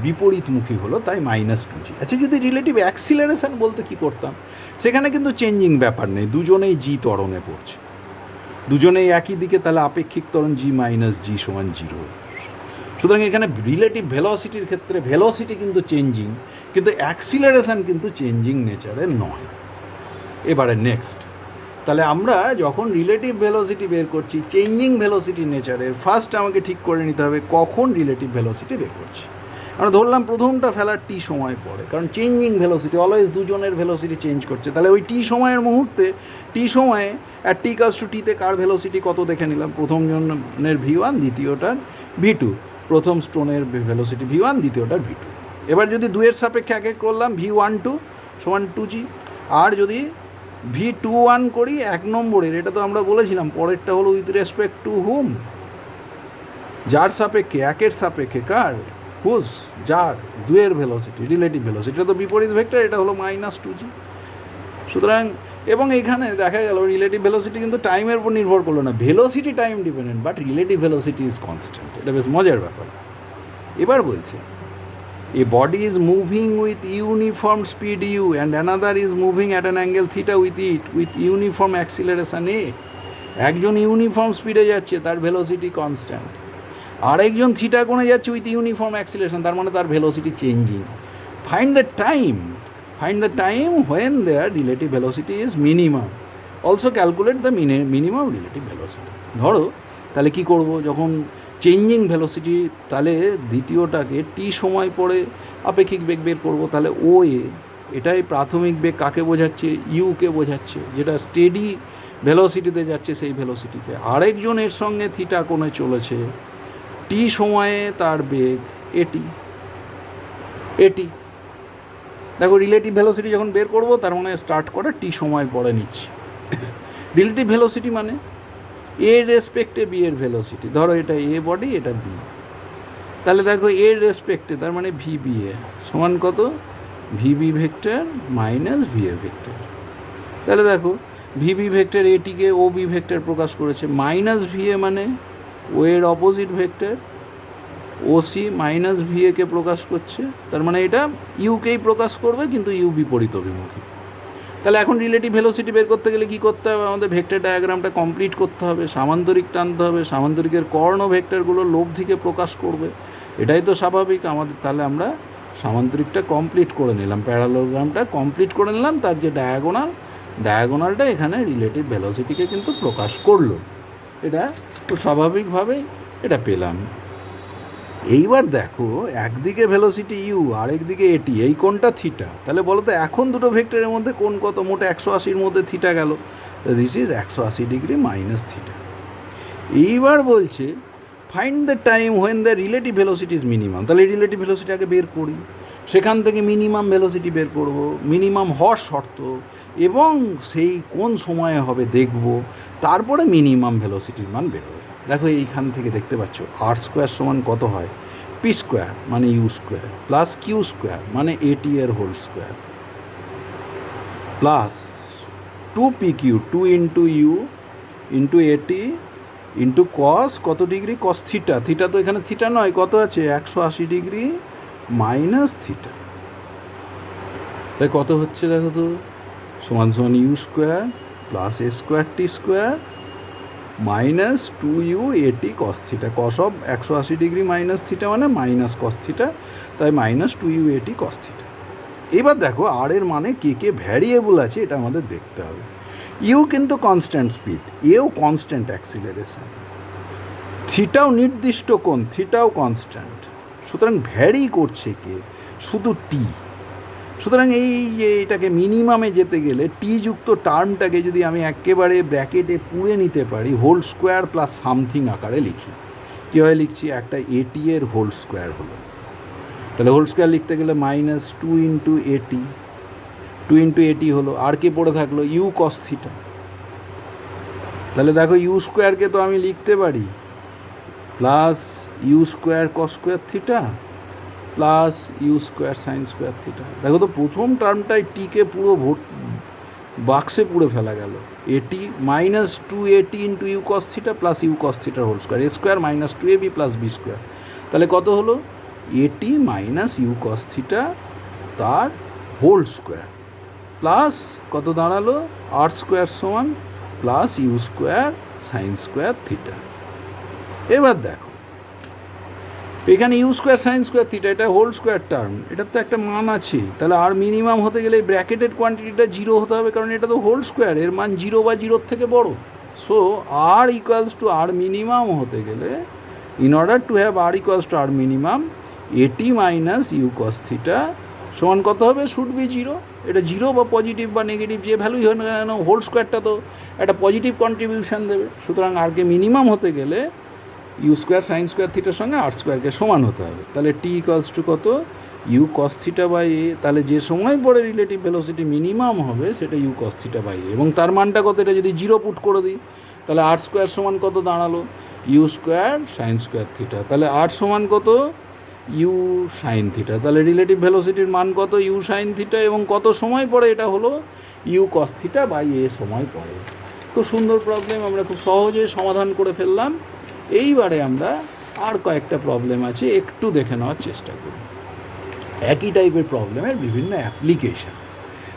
বিপরীতমুখী হলো, তাই -2g। আচ্ছা, যদি রিলেটিভ অ্যাক্সিলারেশন বলতে কি করতাম, সেখানে কিন্তু চেঞ্জিং ব্যাপার নেই, দুজনেই জি ত্বরণে পড়ছে, দুজনেই একই দিকে, তাহলে আপেক্ষিক ত্বরণ g মাইনাস g সমান 0। সুতরাং এখানে রিলেটিভ ভেলোসিটির ক্ষেত্রে ভেলোসিটি কিন্তু চেঞ্জিং, কিন্তু অ্যাক্সিলারেশন কিন্তু চেঞ্জিং নেচারের নয়। এবারে নেক্সট, তাহলে আমরা যখন রিলেটিভ ভেলোসিটি বের করছি চেঞ্জিং ভেলোসিটি নেচারের, ফার্স্ট আমাকে ঠিক করে নিতে হবে কখন রিলেটিভ ভেলোসিটি বের করছি। আমরা ধরলাম প্রথমটা ফেলার টি সময় পরে, কারণ চেঞ্জিং ভেলোসিটি অলওয়েজ দুজনের ভেলোসিটি চেঞ্জ করছে, তাহলে ওই টি সময়ের মুহূর্তে টি সময়ে অ্যাট টি ইকুয়ালস টু টিতে কার ভেলোসিটি কত দেখে নিলাম, প্রথম জনের V1, দ্বিতীয়টার V2, প্রথম স্টোনের ভেলোসিটি V1, দ্বিতীয়টার V2। এবার যদি 2-এর সাপেক্ষে এক করলাম V12 সমান 2g, আর যদি V21 করি 1 নম্বরের, এটা তো আমরা বলেছিলাম পরেরটা হলো উইথ রেসপেক্ট টু হুম, যার সাপেক্ষে 1-এর সাপেক্ষে কার, হুজ, যার 2-এর ভেলোসিটি রিলেটিভ ভেলোসিটি, এটা তো বিপরীত ভেক্টর, এটা হলো -2g। সুতরাং এবং এখানে দেখা গেল রিলেটিভ ভেলোসিটি কিন্তু টাইমের উপর নির্ভর করলো না, velocity time dependent, but relative velocity is constant. এটা বেশ মজার ব্যাপার। এবার বলছে a body is moving with uniform speed u and another is moving at an angle theta with it with uniform acceleration a। একজন ইউনিফর্ম স্পিডে যাচ্ছে, তার ভেলোসিটি কনস্ট্যান্ট, আর একজন থিটা কোণে যাচ্ছে উইথ ইউনিফর্ম অ্যাক্সিলারেশন, তার মানে তার velocity changing. Find the time when their relative velocity is minimum, also calculate the minimum relative velocity। ধরো তাহলে কি করব, যখন চেঞ্জিং ভেলোসিটি, তাহলে দ্বিতীয়টাকে টি সময় পরে আপেক্ষিক বেগ বের করবো, তাহলে ও এটাই প্রাথমিক বেগ কাকে বোঝাচ্ছে, ইউকে বোঝাচ্ছে, যেটা স্টেডি ভেলোসিটিতে যাচ্ছে সেই ভেলোসিটিকে। আরেকজনের সঙ্গে থিটা কোণে চলেছে, টি সময়ে তার বেগ এটি। দেখো রিলেটিভ ভেলোসিটি যখন বের করব, তার মানে স্টার্ট করে টি সময় পরে নিচ্ছি। রিলেটিভ ভেলোসিটি মানে এর রেসপেক্টে বি এর ভেলোসিটি, ধরো এটা এ বডি, এটা বি, তাহলে দেখো এর রেসপেক্টে, তার মানে ভিবি এ সমান কত, VB vector minus V A vector. তাহলে দেখো ভিবি ভেক্টর এটিকে ও বি ভেক্টর প্রকাশ করেছে, মাইনাস ভি এ মানে ও এর অপোজিট ভেক্টর, ও সি মাইনাস ভি একে প্রকাশ করছে, তার মানে এটা ইউকেই প্রকাশ করবে, কিন্তু ইউ বিপরীত অভিমুখী। তাহলে এখন রিলেটিভ ভেলোসিটি বের করতে গেলে কী করতে হবে, আমাদের ভেক্টর ডায়াগ্রামটা কমপ্লিট করতে হবে, সামান্তরিক টানতে হবে, সামান্তরিকের কর্ণ ভেক্টরগুলো লব্ধিকে প্রকাশ করবে, এটাই তো স্বাভাবিক আমাদের। তাহলে আমরা সামান্তরিকটা কমপ্লিট করে নিলাম, প্যারালোগ্রামটা কমপ্লিট করে নিলাম, তার যে ডায়াগোনালটা এখানে রিলেটিভ ভেলোসিটিকে কিন্তু প্রকাশ করলো, এটা খুব স্বাভাবিকভাবেই এটা পেলাম। এইবার দেখো একদিকে ভেলোসিটি ইউ, আরেকদিকে এটি, এই কোণটা থিটা, তাহলে বলো তো এখন দুটো ভেক্টরের মধ্যে কোণ কত, মোটে 180-র মধ্যে থিটা গেল, this is 180 degree minus theta. এইবার বলছে find the time when the relative velocity is minimum, তাহলে রিলেটিভ ভেলোসিটি আগে বের করি, সেখান থেকে মিনিমাম ভেলোসিটি বের করব, মিনিমাম হওয়ার শর্ত, এবং সেই কোন সময়ে হবে দেখব, তারপরে মিনিমাম ভেলোসিটির মান বেরোবে। দেখো এইখান থেকে দেখতে পাচ্ছ আর স্কোয়ার সমান কত হয়, পি স্কোয়ার মানে u square plus q square মানে এটি এর whole square plus 2pq 2 into u into a t into cos কত ডিগ্রি, কস থিটা, থিটা তো এখানে থিটা নয়, কত আছে 180 ডিগ্রি মাইনাস থিটা, তাই কত হচ্ছে দেখো তো, সমান u square plus a square t square minus 2u AT cos theta, cos of 180 degree minus theta মানে মাইনাস কস থিটা, তাই minus 2u AT cos theta. এবার দেখো আর এর মানে কে ভ্যারিয়েবল আছে এটা আমাদের দেখতে হবে। ইউ কিন্তু কনস্ট্যান্ট স্পিড, এও কনস্ট্যান্ট অ্যাক্সিলারেশন, থিটাও নির্দিষ্ট কোণ, থিটাও কনস্ট্যান্ট, সুতরাং ভ্যারি করছে কে, শুধু টি। সুতরাং এই যে এটাকে মিনিমামে যেতে গেলে টি যুক্ত টার্মটাকে যদি আমি একেবারে ব্র্যাকেটে পুড়ে নিতে পারি, হোল স্কোয়ার প্লাস সামথিং আকারে লিখি, কীভাবে লিখছি, একটা এটি এর হোল স্কোয়ার হলো, তাহলে হোল স্কোয়ার লিখতে গেলে মাইনাস 2 ইন্টু এটি, 2 ইন্টু এটি হলো, আর কে পড়ে থাকলো ইউ কস থিটা। তাহলে দেখো ইউ স্কোয়ারকে তো আমি লিখতে পারি plus u square cos square theta plus u square sine square theta. দেখো তো প্রথম টার্মটাই টিকে পুরো বাক্সে পুড়ে ফেলা গেল, এটি minus 2AT into u cos theta plus u cos থিটার whole square, a square minus 2AB plus b square, তাহলে কত হলো এটি মাইনাস ইউ কস থিটা তার হোল স্কোয়ার প্লাস কত দাঁড়ালো আর স্কোয়ার সমান plus u square sine square theta. এবার দেখো এখানে u square sine square theta এটা হোল স্কোয়ার টার্ম, এটার তো একটা মান আছে, তাহলে আর মিনিমাম হতে গেলে এই ব্র্যাকেটেড কোয়ান্টিটিটা 0 হতে হবে, কারণ এটা তো হোল স্কোয়ার, এর মান 0 বা 0-র থেকে বড়। So r equals to r minimum হতে গেলে, in order to have r equals to r minimum, a t minus u cos theta সমান কত হবে, শুড বি 0। এটা 0 বা পজিটিভ বা নেগেটিভ যে ভ্যালুই হয় না কেন, হোল স্কোয়ারটা তো একটা পজিটিভ কন্ট্রিবিউশন দেবে, সুতরাং আরকে মিনিমাম হতে গেলে ইউ স্কোয়ার সাইন স্কোয়ার থিটার সঙ্গে আর স্কোয়ারকে সমান হতে হবে। তাহলে টি ইকুয়ালস টু কত, ইউ কস থিটা বাই এ, তাহলে যে সময় পরে রিলেটিভ ভেলোসিটি মিনিমাম হবে সেটা ইউ কস থিটা বাই এ, এবং তার মানটা কত, এটা যদি 0 পুট করে দিই তাহলে আর স্কোয়ার সমান কত দাঁড়ালো, u square sine square theta, তাহলে আর সমান কত ইউ সাইন থিটা, তাহলে রিলেটিভ ভেলোসিটির মান কত ইউ সাইন থিটা, এবং কত সময় পরে এটা হলো ইউ কস থিটা বাই এ সময় পরে। খুব সুন্দর প্রবলেম, আমরা খুব সহজে সমাধান করে ফেললাম। এইবারে আমরা আর কয়েকটা প্রবলেম আছে একটু দেখে নেওয়ার চেষ্টা করি, একই টাইপের প্রবলেমের বিভিন্ন অ্যাপ্লিকেশান।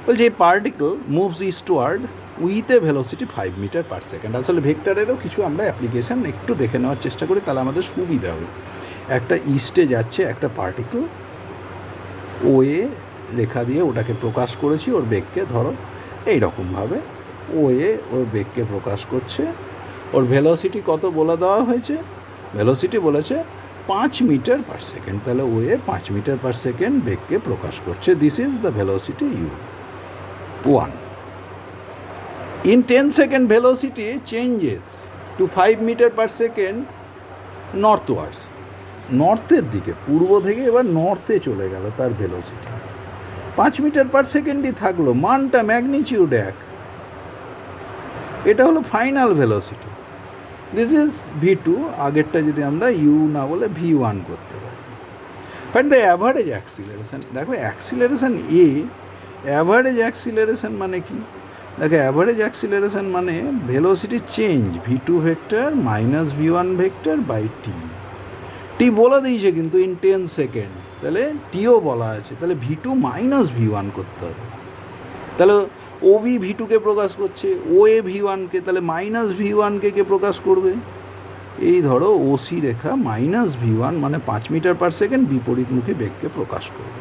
বলছে এই particle moves eastward with a velocity 5 metre per second. আসলে ভেক্টরেরও কিছু আমরা অ্যাপ্লিকেশান একটু দেখে নেওয়ার চেষ্টা করি, তাহলে আমাদের সুবিধা হবে। একটা ইস্টে যাচ্ছে একটা পার্টিকেল, ও এ রেখা দিয়ে ওটাকে প্রকাশ করেছি, ওর বেগকে ধরো এইরকমভাবে ও এ ওর বেগকে প্রকাশ করছে, ওর ভেলোসিটি কত বলে দেওয়া হয়েছে, ভেলোসিটি বলেছে 5 মিটার পার সেকেন্ড, তাহলে ও এ 5 মিটার পার সেকেন্ড বেগকে প্রকাশ করছে, this is the velocity u 1। In 10 second velocity changes to 5 metre per second northwards, নর্থের দিকে, পূর্ব থেকে এবার নর্থে চলে গেল তার ভেলোসিটি, 5 মিটার পার সেকেন্ডই থাকলো, মানটা ম্যাগনিটিউড 1, এটা হলো final velocity, this is v2, আগেরটা যদি আমরা ইউ না বলে v1 করতে পারি। Find the average acceleration. দেখো অ্যাক্সিলারেশন এ, অ্যাভারেজ অ্যাক্সিলারেশন মানে কি, দেখো অ্যাভারেজ অ্যাক্সিলারেশন মানে velocity change v2 vector minus v1 vector by t, t বলে দিয়েছে কিন্তু ইন 10 সেকেন্ড, তাহলে টিও বলা আছে, তাহলে v2 মাইনাস v1 করতে হবে, তাহলে ও ভি v2কে প্রকাশ করছে, ও এ v1কে, তাহলে মাইনাস v1কে কে প্রকাশ করবে, এই ধরো ওসি রেখা মাইনাস v1 মানে 5 মিটার পার সেকেন্ড বিপরীতমুখী বেগকে প্রকাশ করবে।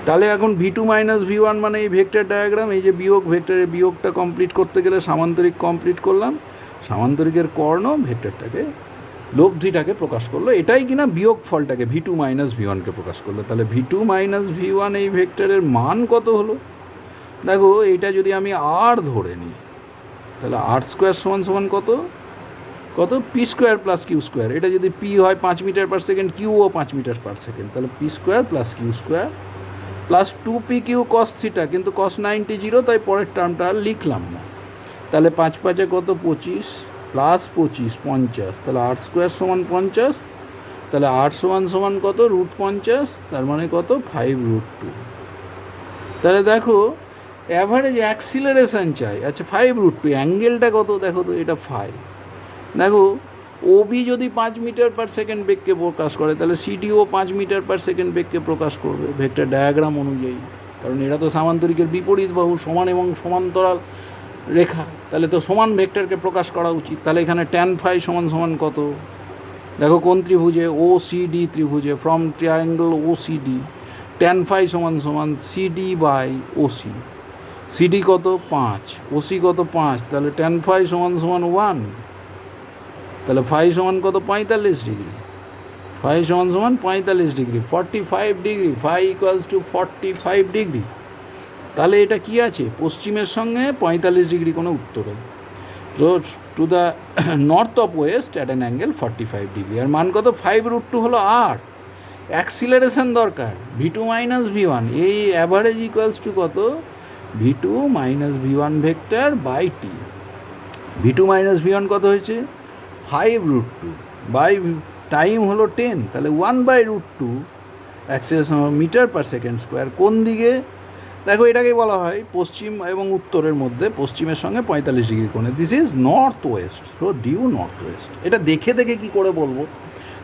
তাহলে এখন v2 মাইনাস v1 মানে এই ভেক্টর ডায়াগ্রাম, এই যে বিয়োগ, ভেক্টরের বিয়োগটা কমপ্লিট করতে গেলে সামান্তরিক কমপ্লিট করলাম, সামান্তরিকের কর্ণ ভেক্টরটাকে লব্ধিটাকে প্রকাশ করলো, এটাই কিনা বিয়োগ ফলটাকে v2 মাইনাস v1কে প্রকাশ করলো, তাহলে v2 মাইনাস v1 এই ভেক্টরের মান কত হলো, দেখো এইটা যদি আমি আর ধরে নিই তাহলে আর স্কোয়ার সমান সমান কত, কত p square plus q square, এটা যদি পি হয় 5 মিটার পার সেকেন্ড, কিউও 5 মিটার পার সেকেন্ড, তাহলে p square plus q square plus 2p q cos theta, কিন্তু কস 90 0, তাই পরের টার্মটা আর লিখলাম না, তাহলে 5 5 কত 25 প্লাস 25 50, তাহলে আর স্কোয়ার সমান 50, তাহলে আর সমান সমান কত √50, তার মানে কত 5√2। তাহলে দেখো অ্যাভারেজ অ্যাক্সিলারেশান চাই, আচ্ছা 5√2, অ্যাঙ্গেলটা কত দেখো তো, এটা 5, দেখো ওবি যদি 5 মিটার পার সেকেন্ড বেগকে প্রকাশ করে তাহলে সিডিও 5 মিটার পার সেকেন্ড বেগকে প্রকাশ করবে ভেক্টর ডায়াগ্রাম অনুযায়ী, কারণ এরা তো সামান্তরিকের বিপরীত বাহু, সমান এবং সমান্তরাল রেখা, তাহলে তো সমান ভেক্টরকে প্রকাশ করা উচিত। তাহলে এখানে ট্যান ফাই সমান সমান কত, দেখো কোন ত্রিভুজে, ও সি ডি ত্রিভুজে, from triangle O C D tan phi সমান সমান সিডি বাই ওসি। সিডি কত 5, ওসি কত 5, তাহলে ট্যান ফাই সমান সমান 1, তাহলে ফাই সমান কত 45 ডিগ্রি, ফাই সমান সমান 45 degree, 45 degree, phi equals to 45 degree. তাহলে এটা কি আছে, পশ্চিমের সঙ্গে 45 ডিগ্রি কোনো উত্তরে, তো to the north of west at an angle 45 degree. আর মান কত, 5√2 হলো আর অ্যাক্সিলারেশন দরকার v2 মাইনাস v1, এই অ্যাভারেজ ইকুয়ালস টু কত, v2 minus v1 vector by t. v2 minus v1 কত হয়েছে 5√2 বাই টাইম হলো 10, তাহলে 1/√2 acceleration metre per second square. কোন দিকে, দেখো এটাকে বলা হয় পশ্চিম এবং উত্তরের মধ্যে, পশ্চিমের সঙ্গে 45 ডিগ্রি কোণে। This is north west, so due north west. এটা দেখে দেখে কী করে বলবো,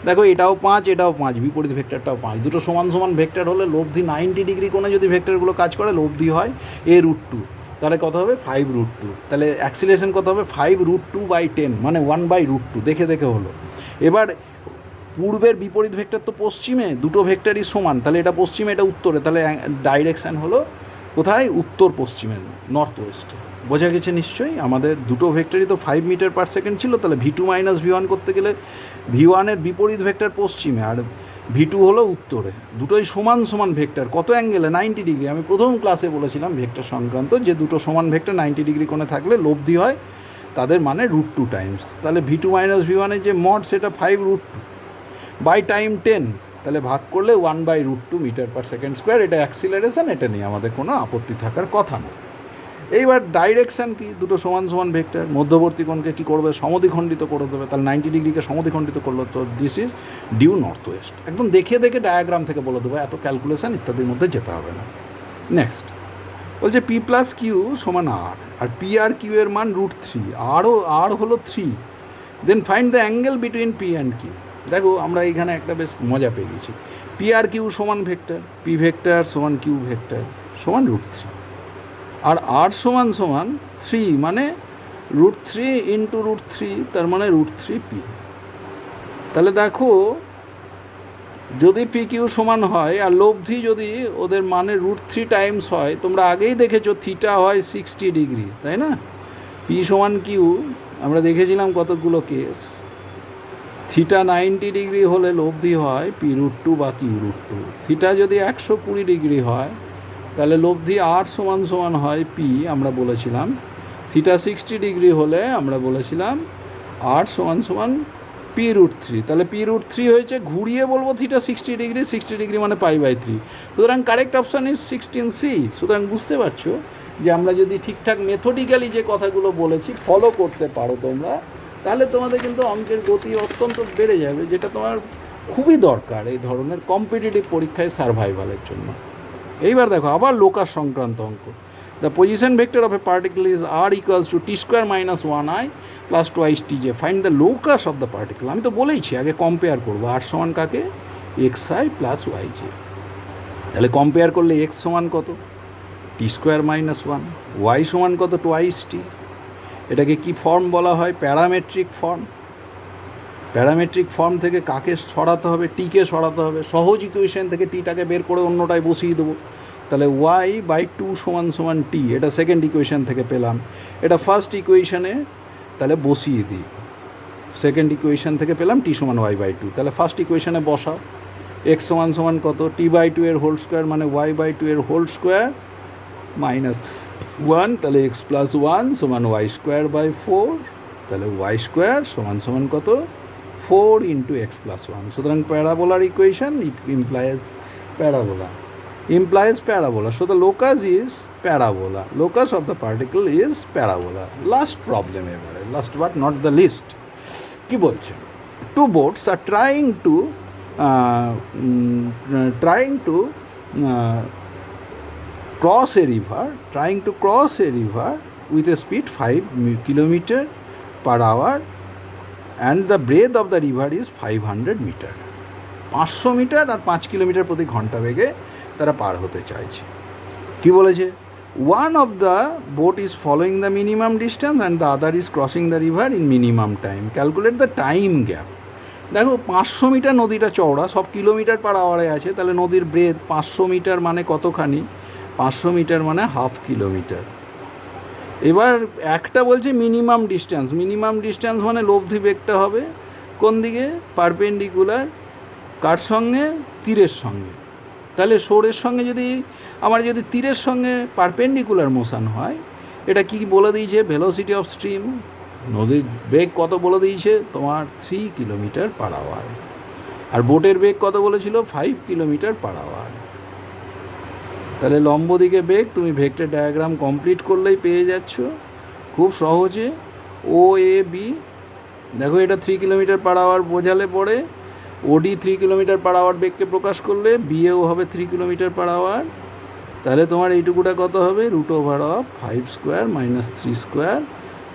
দেখো এটাও 5, এটাও 5, বিপরীত ভেক্টরটাও 5, দুটো সমান সমান ভেক্টর হলে লব্ধি 90 ডিগ্রি কোণে যদি ভেক্টরগুলো কাজ করে লব্ধি হয় a√2, তাহলে কত হবে 5√2, তাহলে অ্যাক্সিলারেশন কত হবে 5√2/10, মানে 1/√2, দেখে দেখে হলো। এবার পূর্বের বিপরীত ভেক্টর তো পশ্চিমে, দুটো ভেক্টরই সমান, তাহলে এটা পশ্চিমে এটা উত্তরে, তাহলে ডাইরেকশান হলো কোথায়, উত্তর পশ্চিমের, নর্থ ওয়েস্টে। বোঝা গেছে নিশ্চয়ই। আমাদের দুটো ভেক্টরই তো 5 মিটার পার সেকেন্ড ছিল, তাহলে v2 মাইনাস v1 করতে গেলে v1-এর বিপরীত ভেক্টর পশ্চিমে আর v2 হলো উত্তরে, দুটোই সমান সমান ভেক্টর, কত অ্যাঙ্গেলে 90 ডিগ্রি। আমি প্রথম ক্লাসে বলেছিলাম ভেক্টর সংক্রান্ত, যে দুটো সমান ভেক্টর 90 ডিগ্রি কোণে থাকলে লব্ধি হয় তাদের মানে √2 টাইমস। তাহলে v2 মাইনাস v1-এর যে মড সেটা 5√2 বাই টাইম 10, তাহলে ভাগ করলে 1/√2 মিটার পার সেকেন্ড স্কোয়ার। এটা অ্যাক্সিলারেশন, এটা নিয়ে আমাদের কোনো আপত্তি থাকার কথা না। এইবার ডাইরেকশান কি, দুটো সমান সমান ভেক্টর, মধ্যবর্তী কোণকে কী করবে, সমদ্বিখণ্ডিত করে দেবে, তাহলে 90 ডিগ্রিকে সমদ্বিখণ্ডিত করলো, তো this is due north west. একদম দেখে দেখে ডায়াগ্রাম থেকে বলে দেবো, এত ক্যালকুলেশন ইত্যাদির মধ্যে যেতে হবে না। নেক্সট বলছে পি প্লাস কিউ সমান আর, আর পি আর কিউ এর মান √3, আর হলো 3, then find the angle between p and q. দেখো আমরা এইখানে একটা বেশ মজা পেয়ে গেছি, পি আর কিউ সমান ভেক্টর, পি ভেক্টর সমান কিউ ভেক্টর সমান √3, আর আর সমান সমান 3, মানে √3 ইন্টু √3, তার মানে √3p। তাহলে দেখো যদি পি কিউ সমান হয় আর লব্ধি যদি ওদের মানে √3 টাইমস হয়, তোমরা আগেই দেখেছো থিটা হয় 60 ডিগ্রি, তাই না। পি সমান কিউ আমরা দেখেছিলাম কতগুলো কেস, থিটা 90 ডিগ্রি হলে লব্ধি হয় p√2 বা q√2। থিটা যদি 120 ডিগ্রি হয় তাহলে লব্ধি আর সমান সমান হয় পি, আমরা বলেছিলাম। থিটা 60 ডিগ্রি হলে আমরা বলেছিলাম আর সমান সমান p√3, তাহলে p√3 হয়েছে, ঘুরিয়ে বলবো থিটা 60 ডিগ্রি, 60 ডিগ্রি মানে π/3। সুতরাং কারেক্ট অপশান ইজ 16C। সুতরাং বুঝতে পারছো যে আমরা যদি ঠিকঠাক মেথডিক্যালি যে কথাগুলো বলেছি ফলো করতে পারো তোমরা, তাহলে তোমাদের কিন্তু অঙ্কের গতি অত্যন্ত বেড়ে যাবে, যেটা তোমার খুবই দরকার এই ধরনের কম্পিটিটিভ পরীক্ষায় সার্ভাইভালের জন্য। এইবার দেখো আবার লোকাস সংক্রান্ত অঙ্ক। The position vector of a particle is r equals to t² minus 1i plus 2i(tj). Find the locus of the particle. আমি তো বলেইছি আগে কম্পেয়ার করবো, আর সমান কাকে, xi প্লাস yj। তাহলে কম্পেয়ার করলে x সমান কত, t² মাইনাস 1, y সমান কত 2i(t). এটাকে কি ফর্ম বলা হয়, প্যারামেট্রিক ফর্ম। প্যারামেট্রিক ফর্ম থেকে কাকে সরাতে হবে, টিকে সরাতে হবে। সহজ ইকুয়েশন থেকে টিটাকে বের করে অন্যটায় বসিয়ে দেবো, তাহলে y/2 সমান সমান টি, এটা সেকেন্ড ইকুয়েশন থেকে পেলাম। এটা ফার্স্ট ইকুয়েশনে তাহলে বসিয়ে দিই, সেকেন্ড ইকুয়েশন থেকে পেলাম টি সমান y/2, তাহলে ফার্স্ট ইকুয়েশনে বসাও, x সমান সমান কত, t/2 এর হোল স্কোয়ার মানে y/2 এর হোল স্কোয়ার মাইনাস 1, তাহলে x প্লাস 1 সমান y²/4, তাহলে y² সমান সমান কত, 4 ইন্টু x প্লাস 1। সুতরাং প্যারাবোলার equation implies parabola, so the locus is parabola, locus of the particle is parabola. Last problem এবারে, last but not the least, কি বলছে, two boats are trying to cross a river with a speed 5 km/h and the breadth of the river is 500 metre. 500 metre আর 5 kilometre প্রতি ঘন্টা বেগে তারা পার হতে চাইছে। কি বলেছে, one of the boat is following the minimum distance and the other is crossing the river in minimum time. Calculate the time gap. দেখো 500 মিটার নদীটা চওড়া, সব কিলোমিটার পার আওয়ারে আছে, তাহলে নদীর ব্রেথ 500 মিটার মানে কতখানি? 500 মিটার মানে হাফ কিলোমিটার। এবার একটা বলছে মিনিমাম ডিস্ট্যান্স মানে লব্ধি বেগটা হবে কোন দিকে? পারপেন্ডিকুলার কার সঙ্গে? তীরের সঙ্গে। তাহলে সোরের সঙ্গে যদি তীরের সঙ্গে পারপেন্ডিকুলার মোশন হয়, এটা কি বলে দিয়েছে? ভেলোসিটি অফ স্ট্রিম, নদীর বেগ কত বলে দিয়েছে তোমার? 3 কিলোমিটার পার আওয়ার। আর বোটের বেগ কত বলেছিল? 5 কিলোমিটার পার আওয়ার। তাহলে লম্ব দিকে বেগ তুমি ভেক্টর ডায়াগ্রাম কমপ্লিট করলেই পেয়ে যাচ্ছ খুব সহজে। ও এ বি, দেখো এটা 3 কিলোমিটার পার আওয়ার বোঝালে পরে ওডি 3 কিলোমিটার পার আওয়ার বেগকে প্রকাশ করলে বিএও হবে 3 কিলোমিটার পার আওয়ার। তাহলে তোমার এইটুকুটা কত হবে? √5² - 3²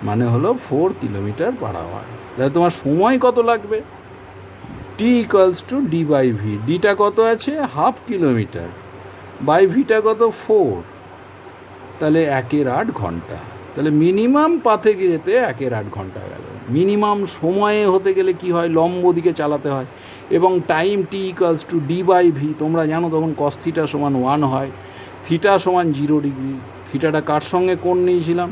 মানে হলো 4 কিলোমিটার পার আওয়ার। তাহলে তোমার সময় কত লাগবে? টি ইকুয়ালস টু ডি/ভি। ডিটা কত আছে? হাফ কিলোমিটার, বাই ভিটা কত? 4। তাহলে 1/8 ঘন্টা। তাহলে মিনিমাম পাথে যেতে 1/8 ঘন্টা গেল। মিনিমাম সময়ে হতে গেলে কি হয়? লম্ব দিকে চালাতে হয়। এবং টাইম টি ইকুয়ালস টু ডি/ভি, তোমরা জানো তখন cos θ = 1 হয়, থিটা সমান 0 ডিগ্রি। থিটাটা কার সঙ্গে কোণ নিয়েছিলাম?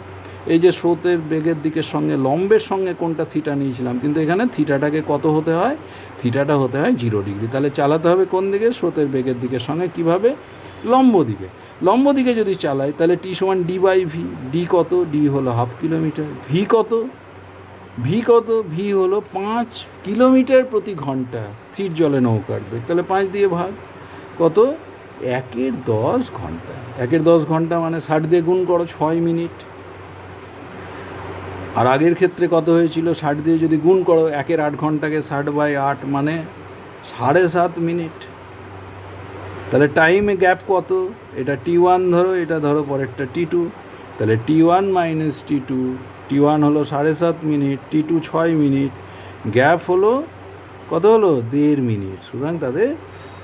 এই যে স্রোতের বেগের দিকের সঙ্গে লম্বের সঙ্গে কোণটা থিটা নিয়েছিলাম, কিন্তু এখানে থিটাটাকে কত হতে হয়? থিটাটা হতে হয় 0 ডিগ্রি। তাহলে চালাতে হবে কোন দিকে? স্রোতের বেগের দিকের সঙ্গে। কিভাবে? লম্ব দিকে। লম্ব দিকে যদি চালাই তাহলে টি সমান ডি/ভি। ডি কত? ডি হলো হাফ কিলোমিটার। ভি কত? ভি হলো 5 কিলোমিটার প্রতি ঘন্টা স্থির জলে নৌকার বেগ। তাহলে 5 দিয়ে ভাগ, কত? 1/10 ঘন্টা। 1/10 ঘন্টা মানে 60 দিয়ে গুণ করো, 6 মিনিট। আর আগের ক্ষেত্রে কত হয়েছিল? 60 দিয়ে যদি গুণ করো 1/8 ঘন্টাকে 60/8 মানে 7.5 মিনিট। তাহলে টাইমে গ্যাপ কত? এটা T1 ধরো, এটা ধরো পরেরটা T2। তাহলে T1 - T2, T1 হলো 7.5 মিনিট, T2 6 মিনিট, গ্যাপ হলো কত হলো? 1.5 মিনিট। সুতরাং তাদের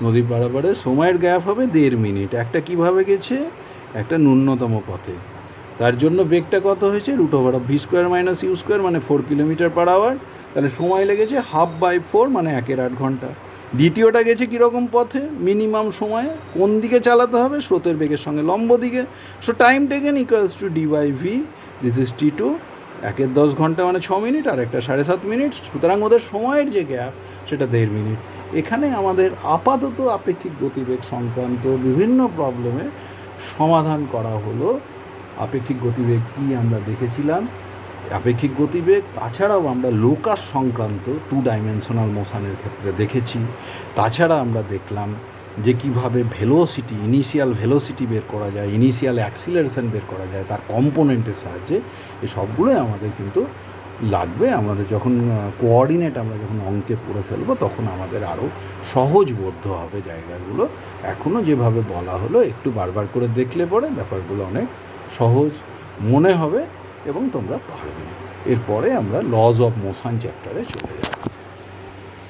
নদী পারাপারের সময়ের গ্যাপ হবে 1.5 মিনিট। একটা কিভাবে গেছে? একটা ন্যূনতম পথে। তার জন্য বেগটা কত হয়েছে? √v² - u² মানে 4 কিলোমিটার পার আওয়ার। তাহলে সময় লেগেছে 1/2/4 মানে 1/8 ঘন্টা। দ্বিতীয়টা গেছে কীরকম পথে? মিনিমাম সময়ে। কোন দিকে চালাতে হবে? স্রোতের বেগের সঙ্গে লম্ব দিকে। So time taken equals to ডি/ভি। This is T2। 1/10 ঘন্টা মানে 6 মিনিট, আর একটা 7.5 মিনিট। সুতরাং ওদের সময়ের যে গ্যাপ সেটা 1.5 মিনিট। এখানে আমাদের আপাতত আপেক্ষিক গতিবেগ সংক্রান্ত বিভিন্ন প্রবলেমের সমাধান করা হলো। আপেক্ষিক গতিবেগ কী আমরা দেখেছিলাম, আপেক্ষিক গতিবেগ তাছাড়াও আমরা লোকাস সংক্রান্ত 2 ডাইমেনশনাল মোশনের ক্ষেত্রে দেখেছি। তাছাড়া আমরা দেখলাম যে কীভাবে ভেলোসিটি, ইনিশিয়াল ভেলোসিটি বের করা যায়, ইনিশিয়াল অ্যাক্সিলারেশন বের করা যায় তার কম্পোনেন্টের সাহায্যে। এই সবগুলোই আমাদের কিন্তু লাগবে। আমাদের যখন কোঅর্ডিনেট আমরা যখন অঙ্কে পড়ে ফেলবো তখন আমাদের আরও সহজবোধ্য হবে জায়গাগুলো। এখনও যেভাবে বলা হলো একটু বারবার করে দেখলে পরে ব্যাপারগুলো অনেক সহজ মনে হবে এবং তোমরা পারবে। এরপরে আমরা লজ অফ মোশন চ্যাপ্টারে চলে যাব।